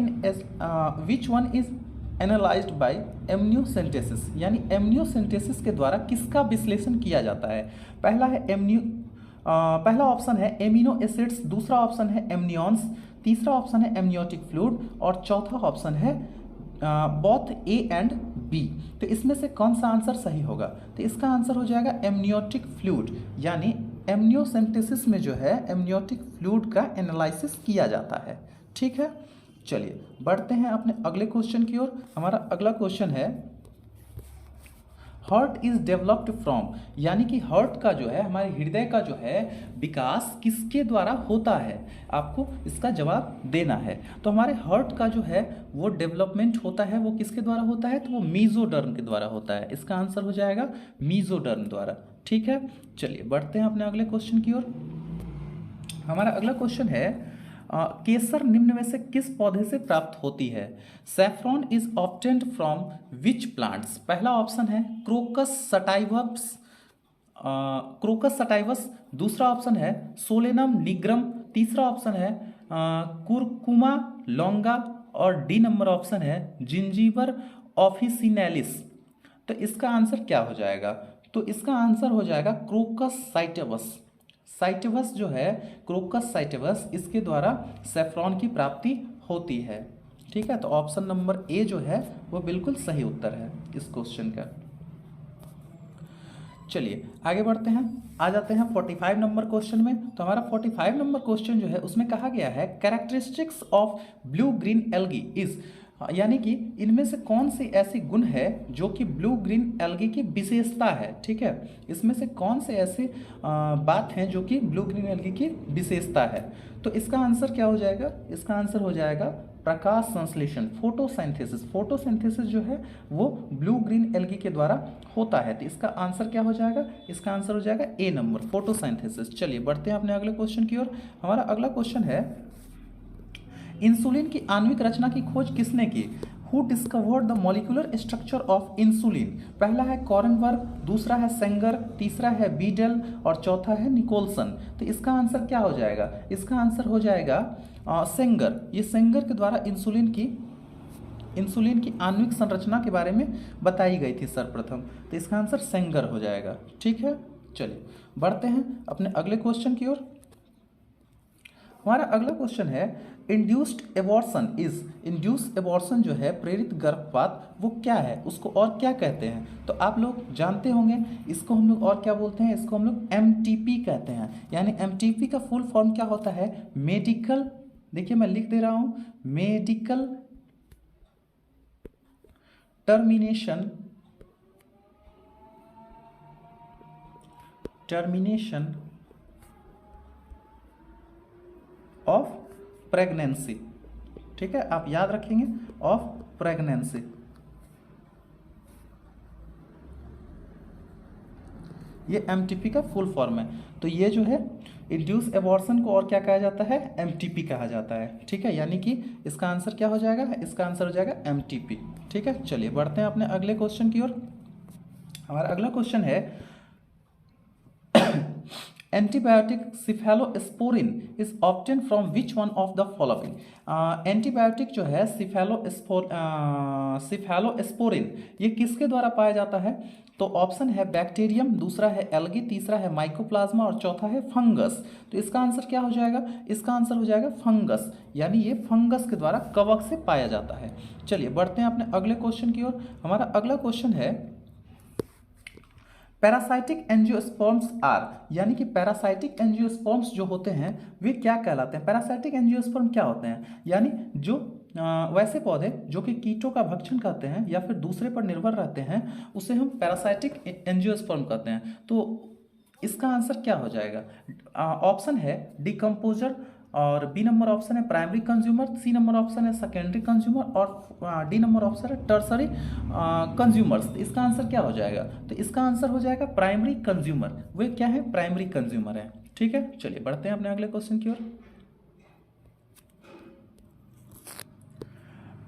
is analysed by amniocentesis, यानी एमनियोसेंटेसिस के द्वारा किसका विश्लेषण किया जाता है। पहला ऑप्शन है एमिनो एसिड्स, दूसरा ऑप्शन है एमनियॉन्स, तीसरा ऑप्शन है एमनियोटिक फ्लूइड और चौथा ऑप्शन है बोथ ए एंड बी। तो इसमें से कौन सा आंसर सही होगा, तो इसका आंसर हो जाएगा एमनियोटिक फ्लूइड, यानी एमनियोसेंटेसिस में जो है एमनियोटिक फ्लूइड का एनालिसिस किया जाता है, ठीक है। चलिए बढ़ते हैं अपने अगले क्वेश्चन की ओर। हमारा अगला क्वेश्चन है, हार्ट इज डेवलप्ड फ्रॉम, यानी कि हार्ट का जो है हमारे हृदय का जो है विकास किसके द्वारा होता है, आपको इसका जवाब देना है। तो हमारे हार्ट का जो है वो डेवलपमेंट होता है वो किसके द्वारा होता है, तो वो मीजोडर्म के द्वारा होता है। इसका आंसर हो जाएगा मीजोडर्म द्वारा, ठीक है। चलिए बढ़ते हैं अपने अगले क्वेश्चन की ओर। हमारा अगला क्वेश्चन है, केसर निम्न में से किस पौधे से प्राप्त होती है। Saffron is obtained from which plants. पहला ऑप्शन है क्रोकस सटाइवस, दूसरा ऑप्शन है सोलेनम निग्रम, तीसरा ऑप्शन है कुरकुमा लॉन्गा और डी नंबर ऑप्शन है जिंजीबर ऑफिसिनेलिस। तो इसका आंसर क्या हो जाएगा, तो इसका आंसर हो जाएगा क्रोकस साइटिवस। साइटिवस जो है क्रोकस साइटिवस, इसके द्वारा सैफ्रॉन की प्राप्ति होती है, ठीक है। तो ऑप्शन नंबर ए जो है वो बिल्कुल सही उत्तर है इस क्वेश्चन का। चलिए आगे बढ़ते हैं, आ जाते हैं 45 नंबर क्वेश्चन में। तो हमारा 45 नंबर क्वेश्चन जो है उसमें कहा गया है, characteristics of blue green algae is, यानी कि इनमें से कौन सी ऐसी गुण है जो कि ब्लू ग्रीन एल्गी की विशेषता है, ठीक है। इसमें से कौन से ऐसी बात हैं जो कि ब्लू ग्रीन एल्गी की विशेषता है। तो इसका आंसर क्या हो जाएगा, इसका आंसर हो जाएगा प्रकाश संश्लेषण, फोटोसिंथेसिस। फोटोसिंथेसिस जो है वो ब्लू ग्रीन एल्गी के द्वारा होता है। तो इसका आंसर क्या हो जाएगा, इसका आंसर हो जाएगा ए नंबर, फोटोसिंथेसिस। चलिए बढ़ते हैं अपने अगले क्वेश्चन की ओर। हमारा अगला क्वेश्चन है, इंसुलिन की आणविक रचना की खोज किसने की। Who discovered the molecular structure of insulin. पहला है कॉरनबर्ग, दूसरा है सेंगर, तीसरा है बीडल और चौथा है निकोलसन। तो इसका आंसर क्या हो जाएगा, इसका आंसर हो जाएगा सेंगर। ये सेंगर के द्वारा इंसुलिन की आणविक संरचना के बारे में बताई गई थी सर्वप्रथम। तो इसका आंसर सेंगर हो जाएगा, ठीक है। चलिए बढ़ते हैं अपने अगले क्वेश्चन की ओर। हमारा अगला क्वेश्चन है, induced abortion is, induced abortion जो है प्रेरित गर्भपात वो क्या है, उसको और क्या कहते हैं। तो आप लोग जानते होंगे इसको हम लोग और क्या बोलते हैं, इसको हम लोग एमटीपी कहते हैं। यानी एमटीपी का फुल फॉर्म क्या होता है, मेडिकल, देखिए मैं लिख दे रहा हूँ, मेडिकल टर्मिनेशन ऑफ प्रेगनेंसी। ठीक है, आप याद रखेंगे, ऑफ प्रेगनेंसी। ये एमटीपी का फुल फॉर्म है। तो ये जो है इंड्यूस एबॉर्शन को और क्या कहा जाता है, एमटीपी कहा जाता है। ठीक है, यानी कि इसका आंसर क्या हो जाएगा, इसका आंसर हो जाएगा एमटीपी। ठीक है, चलिए बढ़ते हैं अपने अगले क्वेश्चन की ओर। हमारा अगला क्वेश्चन है antibiotic cephalosporin is obtained from which one of the following. Antibiotic जो है सिफेलोस्पोरिन ये किसके द्वारा पाया जाता है? तो ऑप्शन है बैक्टीरियम, दूसरा है एल्गी, तीसरा है माइकोप्लाज्मा और चौथा है फंगस। तो इसका आंसर क्या हो जाएगा, इसका आंसर हो जाएगा फंगस, यानी ये फंगस के द्वारा कवक से पाया जाता है। चलिए बढ़ते हैं अपने अगले क्वेश्चन की ओर। हमारा अगला क्वेश्चन है पैरासाइटिक एंजियोस्पर्म्स आर, यानी कि पैरासाइटिक एंजियोस्पर्म्स जो होते हैं वे क्या कहलाते हैं? पैरासाइटिक एंजियोस्पर्म क्या होते हैं? यानी जो वैसे पौधे जो कि कीटों का भक्षण करते हैं या फिर दूसरे पर निर्भर रहते हैं उसे हम पैरासाइटिक एंजियोस्पर्म कहते हैं। तो इसका आंसर क्या हो जाएगा? ऑप्शन है डिकम्पोजर, और बी नंबर ऑप्शन है primary consumer, C number option है सेकेंडरी कंज्यूमर और डी नंबर ऑप्शन है टर्सरी कंज्यूमर्स। तो इसका आंसर क्या हो जाएगा? तो इसका आंसर हो जाएगा प्राइमरी कंज्यूमर। वे क्या है? प्राइमरी कंज्यूमर है। ठीक है, चलिए बढ़ते हैं अपने अगले क्वेश्चन की ओर।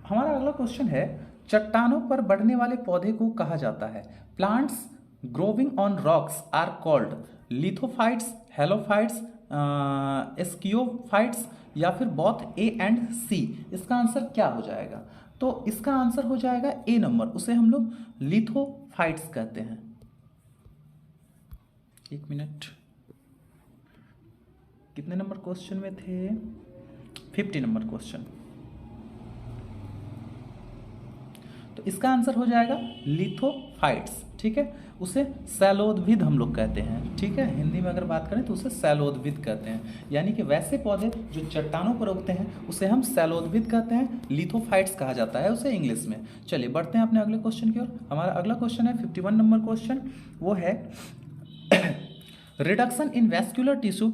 हमारा अगला क्वेश्चन है चट्टानों पर बढ़ने वाले पौधे को कहा जाता है? Plants growing on rocks are called lithophytes, halophytes, sciophytes या फिर बोथ ए एंड सी। इसका आंसर क्या हो जाएगा? तो इसका आंसर हो जाएगा ए नंबर, उसे हम लोग लिथोफाइट्स कहते हैं। एक मिनट, कितने नंबर क्वेश्चन में थे? 50 नंबर क्वेश्चन। तो इसका आंसर हो जाएगा लिथोफाइट्स। ठीक है, उसे सैलोद्भिद हम लोग कहते हैं। ठीक है, हिंदी में अगर बात करें तो उसे सैलोद्भिद कहते हैं, यानी कि वैसे पौधे जो चट्टानों पर उगते हैं उसे हम सैलोद्भिद कहते हैं, लिथोफाइट्स कहा जाता है उसे इंग्लिश में। चलिए बढ़ते हैं अपने अगले क्वेश्चन की ओर। हमारा अगला क्वेश्चन है 51 नंबर क्वेश्चन, वो है reduction in vascular tissue,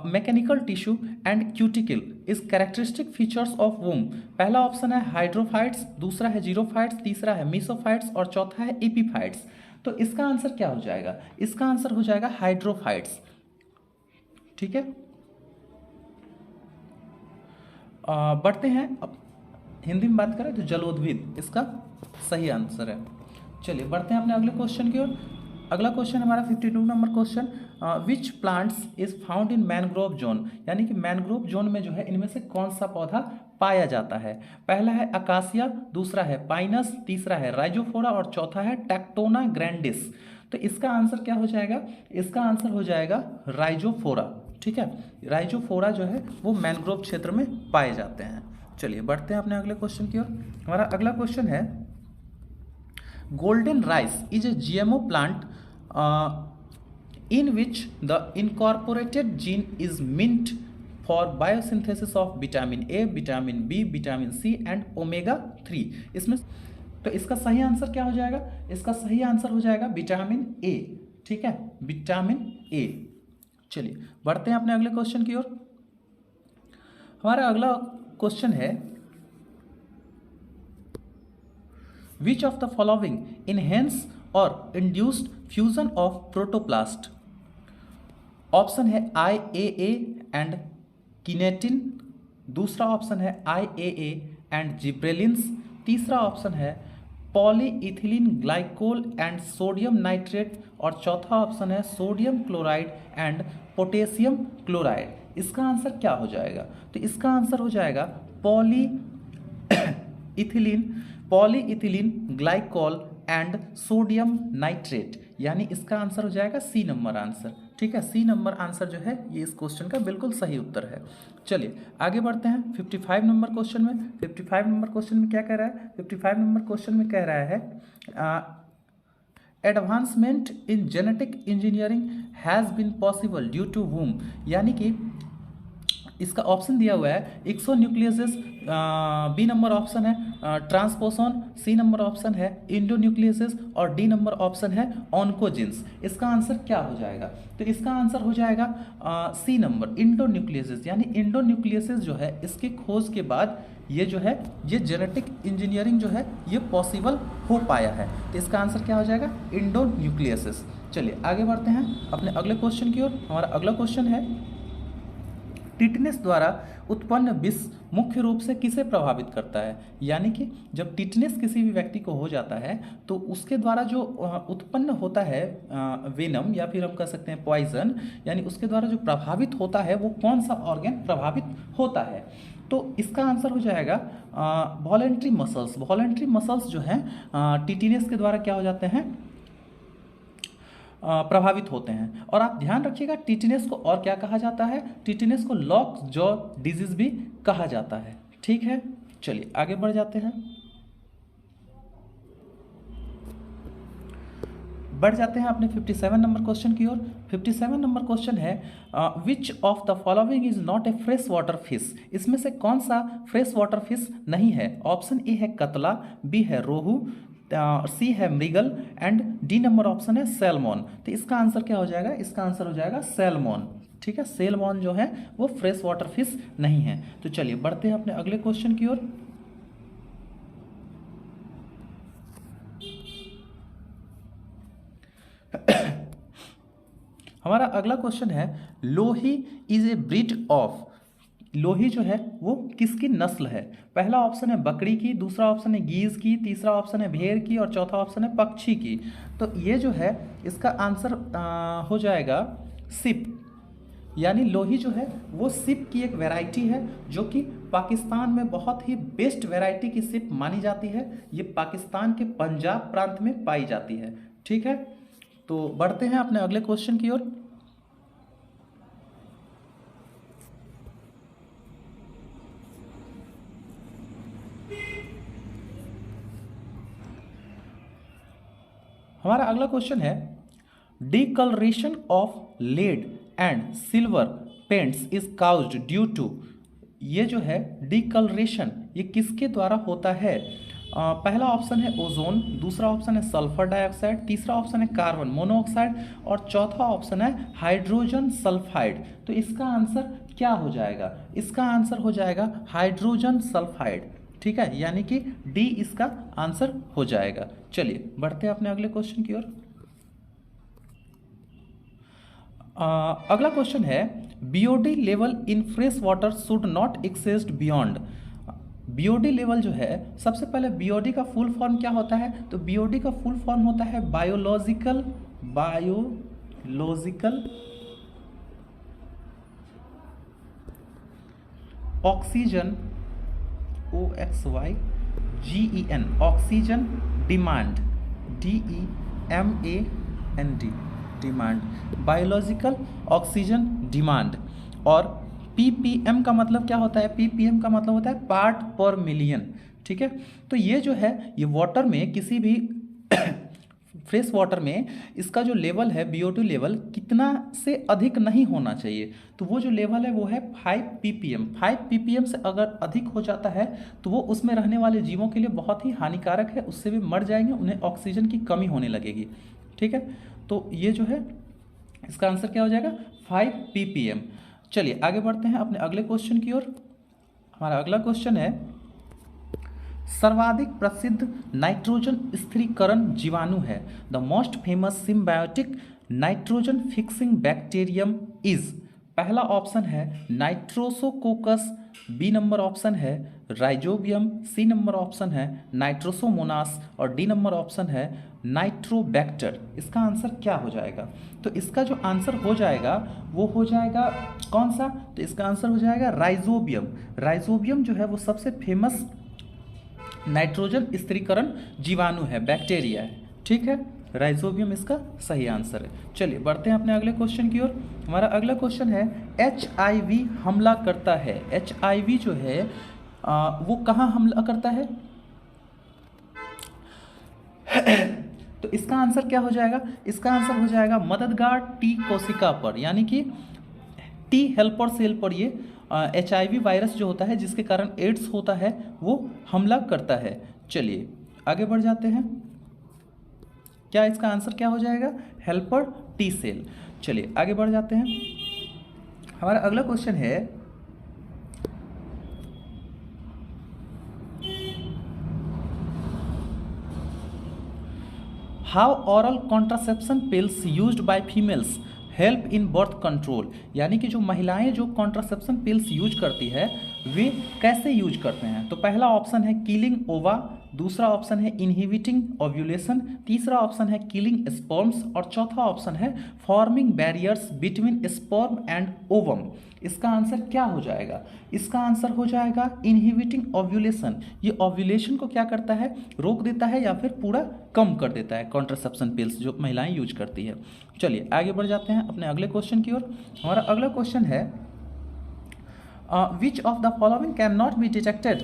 mechanical tissue and cuticle is characteristic features of वूम। पहला ऑप्शन है हाइड्रोफाइट्स, दूसरा है जीरोफाइट्स, तीसरा है मीसोफाइट्स और चौथा है एपीफाइट्स। तो इसका आंसर क्या हो जाएगा? इसका आंसर हो जाएगा हाइड्रोफाइट्स। ठीक है, बढ़ते हैं अब हिंदी में बात करें तो जलोद्भिद इसका सही आंसर है। चलिए बढ़ते हैं अपने अगले क्वेश्चन की ओर। अगला क्वेश्चन हमारा 52 number question, which plants is found in mangrove zone, यानी कि मैनग्रोव जोन में जो है इनमें से कौन सा पौधा पाया जाता है? पहला है अकासिया, दूसरा है पाइनस, तीसरा है राइजोफोरा और चौथा है टेक्टोना ग्रैंडिस। तो इसका आंसर क्या हो जाएगा? इसका आंसर हो जाएगा राइजोफोरा। ठीक है, राइजोफोरा जो है वो मैनग्रोव क्षेत्र में पाए जाते हैं। चलिए बढ़ते हैं अपने अगले क्वेश्चन की ओर। हमारा अगला क्वेश्चन है golden rice is a GMO plant in which the incorporated gene is meant for biosynthesis of vitamin A, vitamin B, vitamin C and omega 3। इसमें तो इसका सही आंसर क्या हो जाएगा? इसका सही आंसर हो जाएगा विटामिन ए। ठीक है, विटामिन ए। चलिए बढ़ते हैं अपने अगले क्वेश्चन की ओर। हमारा अगला क्वेश्चन है which of the following enhance or induced fusion of protoplast. Option है IAA एंड किनेटिन, दूसरा ऑप्शन है IAA एंड जिब्रेलिन्स, तीसरा ऑप्शन है polyethylene glycol and sodium nitrate और चौथा ऑप्शन है sodium chloride and potassium chloride. इसका आंसर क्या हो जाएगा? तो इसका आंसर हो जाएगा polyethylene glycol and sodium nitrate, यानी इसका आंसर हो जाएगा सी नंबर आंसर। ठीक है, सी नंबर आंसर जो है ये इस क्वेश्चन का बिल्कुल सही उत्तर है। चलिए आगे बढ़ते हैं 55 नंबर क्वेश्चन में। 55 नंबर क्वेश्चन में क्या कह रहा है? 55 नंबर क्वेश्चन में कह रहा है advancement in genetic engineering has been possible due to whom, यानी कि इसका ऑप्शन दिया हुआ है exonucleases, B number option है ट्रांसपोसोन, सी नंबर ऑप्शन है इंडोन्यूक्लियसेस और डी नंबर ऑप्शन है ऑन्कोजिन्स। इसका आंसर क्या हो जाएगा? तो इसका आंसर हो जाएगा सी नंबर इंडोन्यूक्लियसेस। यानी इंडोन्यूक्लियसेस जो है इसकी खोज के बाद ये जो है ये जेनेटिक इंजीनियरिंग जो है ये पॉसिबल हो पाया है। तो इसका आंसर क्या हो जाएगा? इंडोन्यूक्लियसेस। चलिए आगे बढ़ते हैं अपने अगले क्वेश्चन की ओर। हमारा अगला क्वेश्चन है टिटनेस द्वारा उत्पन्न विष मुख्य रूप से किसे प्रभावित करता है? यानी कि जब टिटनेस किसी भी व्यक्ति को हो जाता है तो उसके द्वारा जो उत्पन्न होता है वेनम या फिर हम कह सकते हैं पॉइजन, यानी उसके द्वारा जो प्रभावित होता है वो कौन सा ऑर्गन प्रभावित होता है? तो इसका आंसर हो जाएगा वॉलेंट्री मसल्स। वॉलेंट्री मसल्स जो हैं टिटनेस के द्वारा क्या हो जाते हैं? प्रभावित होते हैं। और आप ध्यान रखिएगा टिटनेस को और क्या कहा जाता है? टिटनेस को लॉक जॉ डिजीज भी कहा जाता है। ठीक है, चलिए आगे बढ़ जाते हैं। अपने 57 नंबर क्वेश्चन की ओर। 57 नंबर क्वेश्चन है which of the following is not a fresh water fish? इसमें से कौन सा फ्रेश वाटर फिश नहीं है? ऑप्शन ए है कतला, बी है रोहू, सी है मृगल एंड डी नंबर ऑप्शन है सैल्मन। तो इसका आंसर क्या हो जाएगा? इसका आंसर हो जाएगा सैल्मन। ठीक है, सैल्मन जो है वो फ्रेश वाटर फिश नहीं है। तो चलिए बढ़ते हैं अपने अगले क्वेश्चन की ओर। हमारा अगला क्वेश्चन है लोही इज ए ब्रीड ऑफ। लोही जो है वो किसकी नस्ल है? पहला ऑप्शन है बकरी की, दूसरा ऑप्शन है गीज की, तीसरा ऑप्शन है भेड़ की और चौथा ऑप्शन है पक्षी की। तो ये जो है इसका आंसर हो जाएगा सिप। यानी लोही जो है वो सिप की एक वैरायटी है जो कि पाकिस्तान में बहुत ही बेस्ट वैरायटी की सिप मानी जाती है। ये पाकिस्तान के पंजाब प्रांत में पाई जाती है। ठीक है, तो बढ़ते हैं अपने अगले क्वेश्चन की ओर। हमारा अगला क्वेश्चन है discoloration of lead and silver paints is caused due to. ये जो है डिकलरेशन ये किसके द्वारा होता है? पहला ऑप्शन है ओजोन, दूसरा ऑप्शन है सल्फर डाइऑक्साइड, तीसरा ऑप्शन है कार्बन मोनोऑक्साइड और चौथा ऑप्शन है हाइड्रोजन सल्फाइड। तो इसका आंसर क्या हो जाएगा? इसका आंसर हो जाएगा हाइड्रोजन सल्फाइड। ठीक है, यानी कि डी इसका आंसर हो जाएगा। चलिए बढ़ते हैं अपने अगले क्वेश्चन की ओर। अगला क्वेश्चन है BOD level in fresh water should not accessed beyond. BOD level जो है, सबसे पहले बीओडी का फुल फॉर्म क्या होता है? तो बीओडी का फुल फॉर्म होता है biological oxygen OXYGEN oxygen demand DEMAND demand, biological oxygen demand. और ppm का मतलब क्या होता है? ppm का मतलब होता है पार्ट पर मिलियन। ठीक है, तो ये जो है ये वाटर में किसी भी फ्रेश वाटर में इसका जो लेवल है BO2 लेवल कितना से अधिक नहीं होना चाहिए। तो वो जो लेवल है वो है 5 ppm। 5 ppm से अगर अधिक हो जाता है तो वो उसमें रहने वाले जीवों के लिए बहुत ही हानिकारक है, उससे भी मर जाएंगे, उन्हें ऑक्सीजन की कमी होने लगेगी। ठीक है, तो ये जो है इसका आंसर क्या हो जाएगा? 5 ppm। चलिए आगे बढ़ते हैं अपने अगले क्वेश्चन की ओर। हमारा अगला क्वेश्चन है सर्वाधिक प्रसिद्ध नाइट्रोजन स्थिरीकरण जीवाणु है। The most famous symbiotic nitrogen fixing bacterium is. पहला ऑप्शन है नाइट्रोसोकोकस, बी नंबर ऑप्शन है राइजोबियम, सी नंबर ऑप्शन है नाइट्रोसोमोनास और डी नंबर ऑप्शन है नाइट्रोबैक्टर। इसका आंसर क्या हो जाएगा? तो इसका जो आंसर हो जाएगा वो हो जाएगा कौन सा? तो इसका आंसर हो जाएगा राइजोबियम। राइजोबियम जो है वो सबसे फेमस नाइट्रोजन स्थिरीकरण जीवाणु है, बैक्टीरिया है। ठीक है, राइजोबियम इसका सही आंसर है। चलिए बढ़ते हैं अपने अगले क्वेश्चन की ओर। हमारा अगला क्वेश्चन है HIV हमला करता है। HIV जो है वो कहाँ हमला करता है? तो इसका आंसर क्या हो जाएगा? इसका आंसर हो जाएगा मददगार T कोशिका पर। यानी कि टी हेल्पर सेल पर ये HIV वायरस जो होता है जिसके कारण एड्स होता है वो हमला करता है। चलिए आगे बढ़ जाते हैं। क्या इसका आंसर क्या हो जाएगा? Helper T cell. चलिए आगे बढ़ जाते हैं। हमारा अगला क्वेश्चन है how oral contraception pills used by females help in birth control, यानी कि जो महिलाएं जो कॉन्ट्रासेप्शन पिल्स यूज करती है वे कैसे यूज करते हैं। तो पहला ऑप्शन है किलिंग ओवा, दूसरा ऑप्शन है इनहिबिटिंग ओव्यूलेशन, तीसरा ऑप्शन है किलिंग स्पर्म्स और चौथा ऑप्शन है forming barriers between sperm and ovum. इसका आंसर क्या हो जाएगा? इसका आंसर हो जाएगा इनहिबिटिंग ओव्यूलेशन। ये ओव्यूलेशन को क्या करता है? रोक देता है या फिर पूरा कम कर देता है कॉन्ट्रासेप्शन पिल्स जो महिलाएं यूज करती है। चलिए आगे बढ़ जाते हैं अपने अगले क्वेश्चन की ओर। हमारा अगला क्वेश्चन है which of the following can not be detected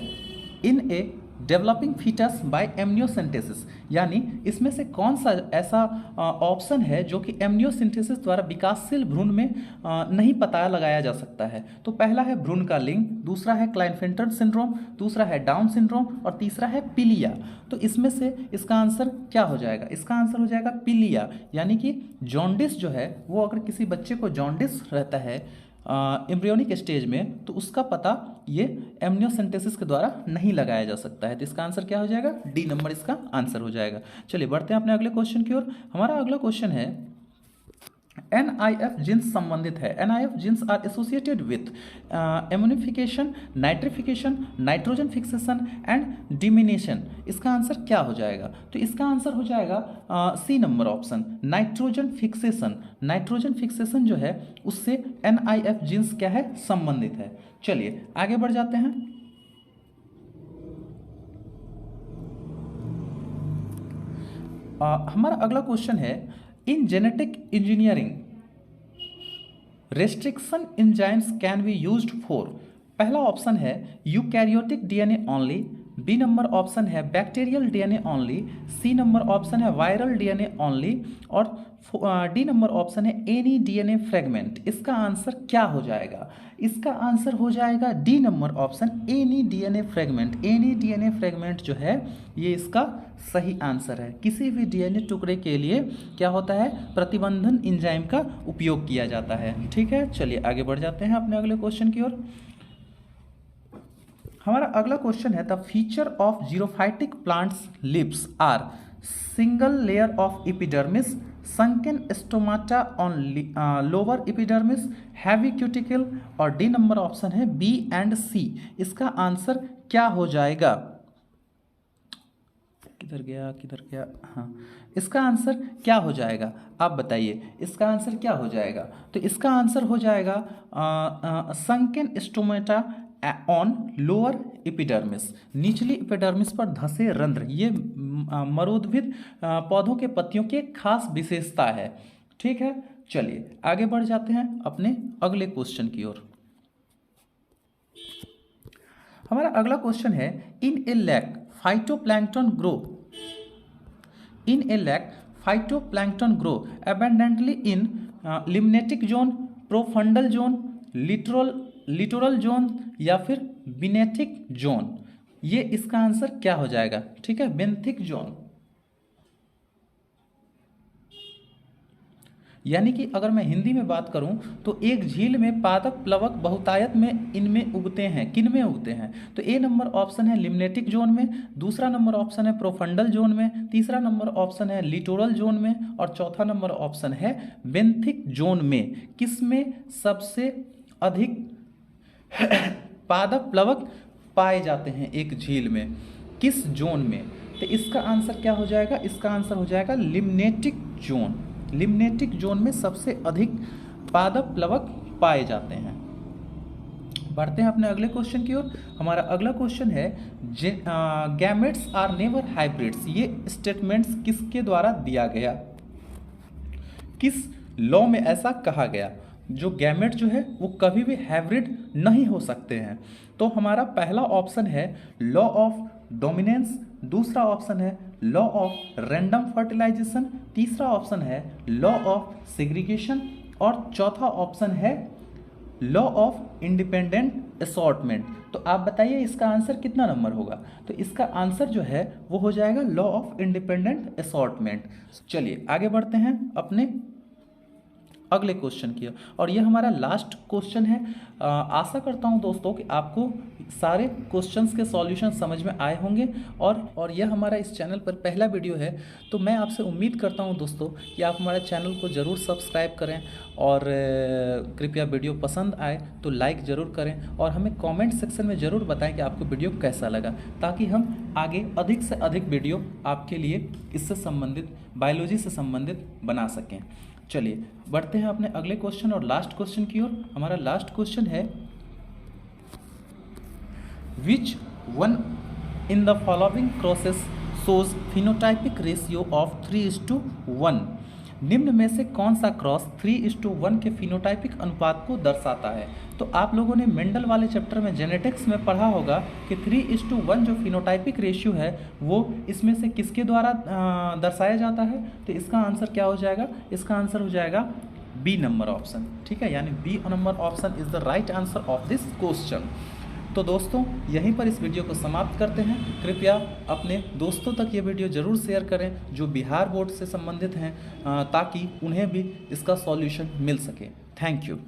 in a developing fetus by amniocentesis, यानी इसमें से कौन सा ऐसा ऑप्शन है जो कि एमनियोसिंथेसिस द्वारा विकासशील भ्रूण में नहीं पता लगाया जा सकता है। तो पहला है भ्रूण का लिंग, दूसरा है क्लाइनफेल्टर सिंड्रोम, दूसरा है डाउन सिंड्रोम और तीसरा है पिलिया। तो इसमें से इसका आंसर क्या हो जाएगा? इसका आंसर हो जाएगा पिलिया, यानी कि जॉन्डिस जो है वो अगर किसी बच्चे को जॉन्डिस रहता है एम्ब्रियोनिक स्टेज में तो उसका पता ये एमनियोसेंटेसिस के द्वारा नहीं लगाया जा सकता है। तो इसका आंसर क्या हो जाएगा? डी नंबर इसका आंसर हो जाएगा। चलिए बढ़ते हैं अपने अगले क्वेश्चन की ओर। हमारा अगला क्वेश्चन है NIF जीन्स संबंधित है। NIF genes are associated with ammonification, nitrification, nitrogen fixation and deamination. इसका आंसर क्या हो जाएगा? तो इसका आंसर हो जाएगा C number option, nitrogen fixation. Nitrogen fixation जो है उससे NIF जीन्स क्या है? संबंधित है। चलिए आगे बढ़ जाते हैं। हमारा अगला क्वेश्चन है in genetic engineering restriction enzymes can be used for. पहला ऑप्शन है eukaryotic DNA only, B number option है bacterial DNA only, C number option है वायरल DNA ओनली और डी नंबर ऑप्शन है एनी DNA फ्रेगमेंट। इसका answer क्या हो जाएगा? इसका आंसर हो जाएगा D number option any DNA fragment. Any DNA fragment जो है ये इसका सही आंसर है। किसी भी DNA टुकड़े के लिए क्या होता है? प्रतिबंधन एंजाइम का उपयोग किया जाता है। ठीक है, चलिए आगे बढ़ जाते हैं अपने अगले क्वेश्चन की ओर। हमारा अगला क्वेश्चन है the feature of xerophytic plants leaves are single layer of epidermis, sunken stomata on lower epidermis, heavy cuticle और डी नंबर ऑप्शन है बी एंड सी। इसका आंसर क्या हो जाएगा? किधर गया? हाँ, इसका आंसर क्या हो जाएगा? आप बताइए इसका आंसर क्या हो जाएगा? तो इसका आंसर हो जाएगा sunken stomata on lower epidermis, निचली एपिडर्मिस पर धंसे रंध्र। ये मरोद्भिद पौधों के पत्तियों की एक खास विशेषता है। ठीक है, चलिए आगे बढ़ जाते हैं अपने अगले क्वेश्चन की ओर। हमारा अगला क्वेश्चन है in a lake phytoplankton grow, in a lake phytoplankton grow abundantly in limnetic zone, profundal zone, littoral zone या फिर बिनेथिक जोन। ये इसका आंसर क्या हो जाएगा? ठीक है, बेंथिक जोन। यानी कि अगर मैं हिंदी में बात करूं तो एक झील में पादप प्लवक बहुतायत में इनमें उगते हैं। किन में उगते हैं? तो ए नंबर ऑप्शन है लिम्नेटिक जोन में, दूसरा नंबर ऑप्शन है प्रोफंडल जोन में, तीसरा नंबर ऑप्शन है लिटोरल जोन में और चौथा नंबर ऑप्शन है बेंथिक जोन में। किसमें सबसे अधिक पादप प्लवक पाए जाते हैं एक झील में? किस जोन में? तो इसका आंसर क्या हो जाएगा? इसका आंसर हो जाएगा लिम्नेटिक जोन। लिम्नेटिक जोन में सबसे अधिक पादप प्लवक पाए जाते हैं। बढ़ते हैं अपने अगले क्वेश्चन की ओर। हमारा अगला क्वेश्चन है गैमेट्स आर नेवर हाइब्रिड्स। ये स्टेटमेंट्स किसके द्वारा दिया गया? किस लॉ में ऐसा कहा गया? जो गैमेट जो है वो कभी भी हाइब्रिड नहीं हो सकते हैं। तो हमारा पहला ऑप्शन है लॉ ऑफ डोमिनेंस, दूसरा ऑप्शन है लॉ ऑफ रैंडम फर्टिलाइजेशन, तीसरा ऑप्शन है लॉ ऑफ सेग्रीगेशन और चौथा ऑप्शन है लॉ ऑफ इंडिपेंडेंट असॉर्टमेंट। तो आप बताइए इसका आंसर कितना नंबर होगा। तो इसका आंसर जो है वो हो जाएगा लॉ ऑफ इंडिपेंडेंट असॉर्टमेंट। चलिए आगे बढ़ते हैं अपने अगले क्वेश्चन की, और ये हमारा लास्ट क्वेश्चन है। आशा करता हूँ दोस्तों कि आपको सारे क्वेश्चंस के सॉल्यूशन समझ में आए होंगे, और यह हमारा इस चैनल पर पहला वीडियो है, तो मैं आपसे उम्मीद करता हूँ दोस्तों कि आप हमारे चैनल को ज़रूर सब्सक्राइब करें, और कृपया वीडियो पसंद आए तो लाइक ज़रूर करें, और हमें कमेंट सेक्शन में ज़रूर बताएं कि आपको वीडियो कैसा लगा, ताकि हम आगे अधिक से अधिक वीडियो आपके लिए इससे संबंधित, बायोलॉजी से संबंधित बना सकें। चलिए बढ़ते हैं अपने अगले क्वेश्चन और लास्ट क्वेश्चन की ओर। हमारा लास्ट क्वेश्चन है, which one in the following crosses shows phenotypic ratio of 3:1। निम्न में से कौन सा क्रॉस 3:1 के फिनोटाइपिक अनुपात को दर्शाता है। तो आप लोगों ने मेंडल वाले चैप्टर में जेनेटिक्स में पढ़ा होगा कि 3:1 जो फिनोटाइपिक रेशियो है वो इसमें से किसके द्वारा दर्शाया जाता है। तो इसका आंसर क्या हो जाएगा, इसका आंसर हो जाएगा बी नंबर ऑप्शन। ठीक है, यानी B number option is the right answer of this question. तो दोस्तों यहीं पर इस वीडियो को समाप्त करते हैं। कृपया अपने दोस्तों तक ये वीडियो ज़रूर शेयर करें जो बिहार बोर्ड से संबंधित हैं, ताकि उन्हें भी इसका सॉल्यूशन मिल सके। Thank you.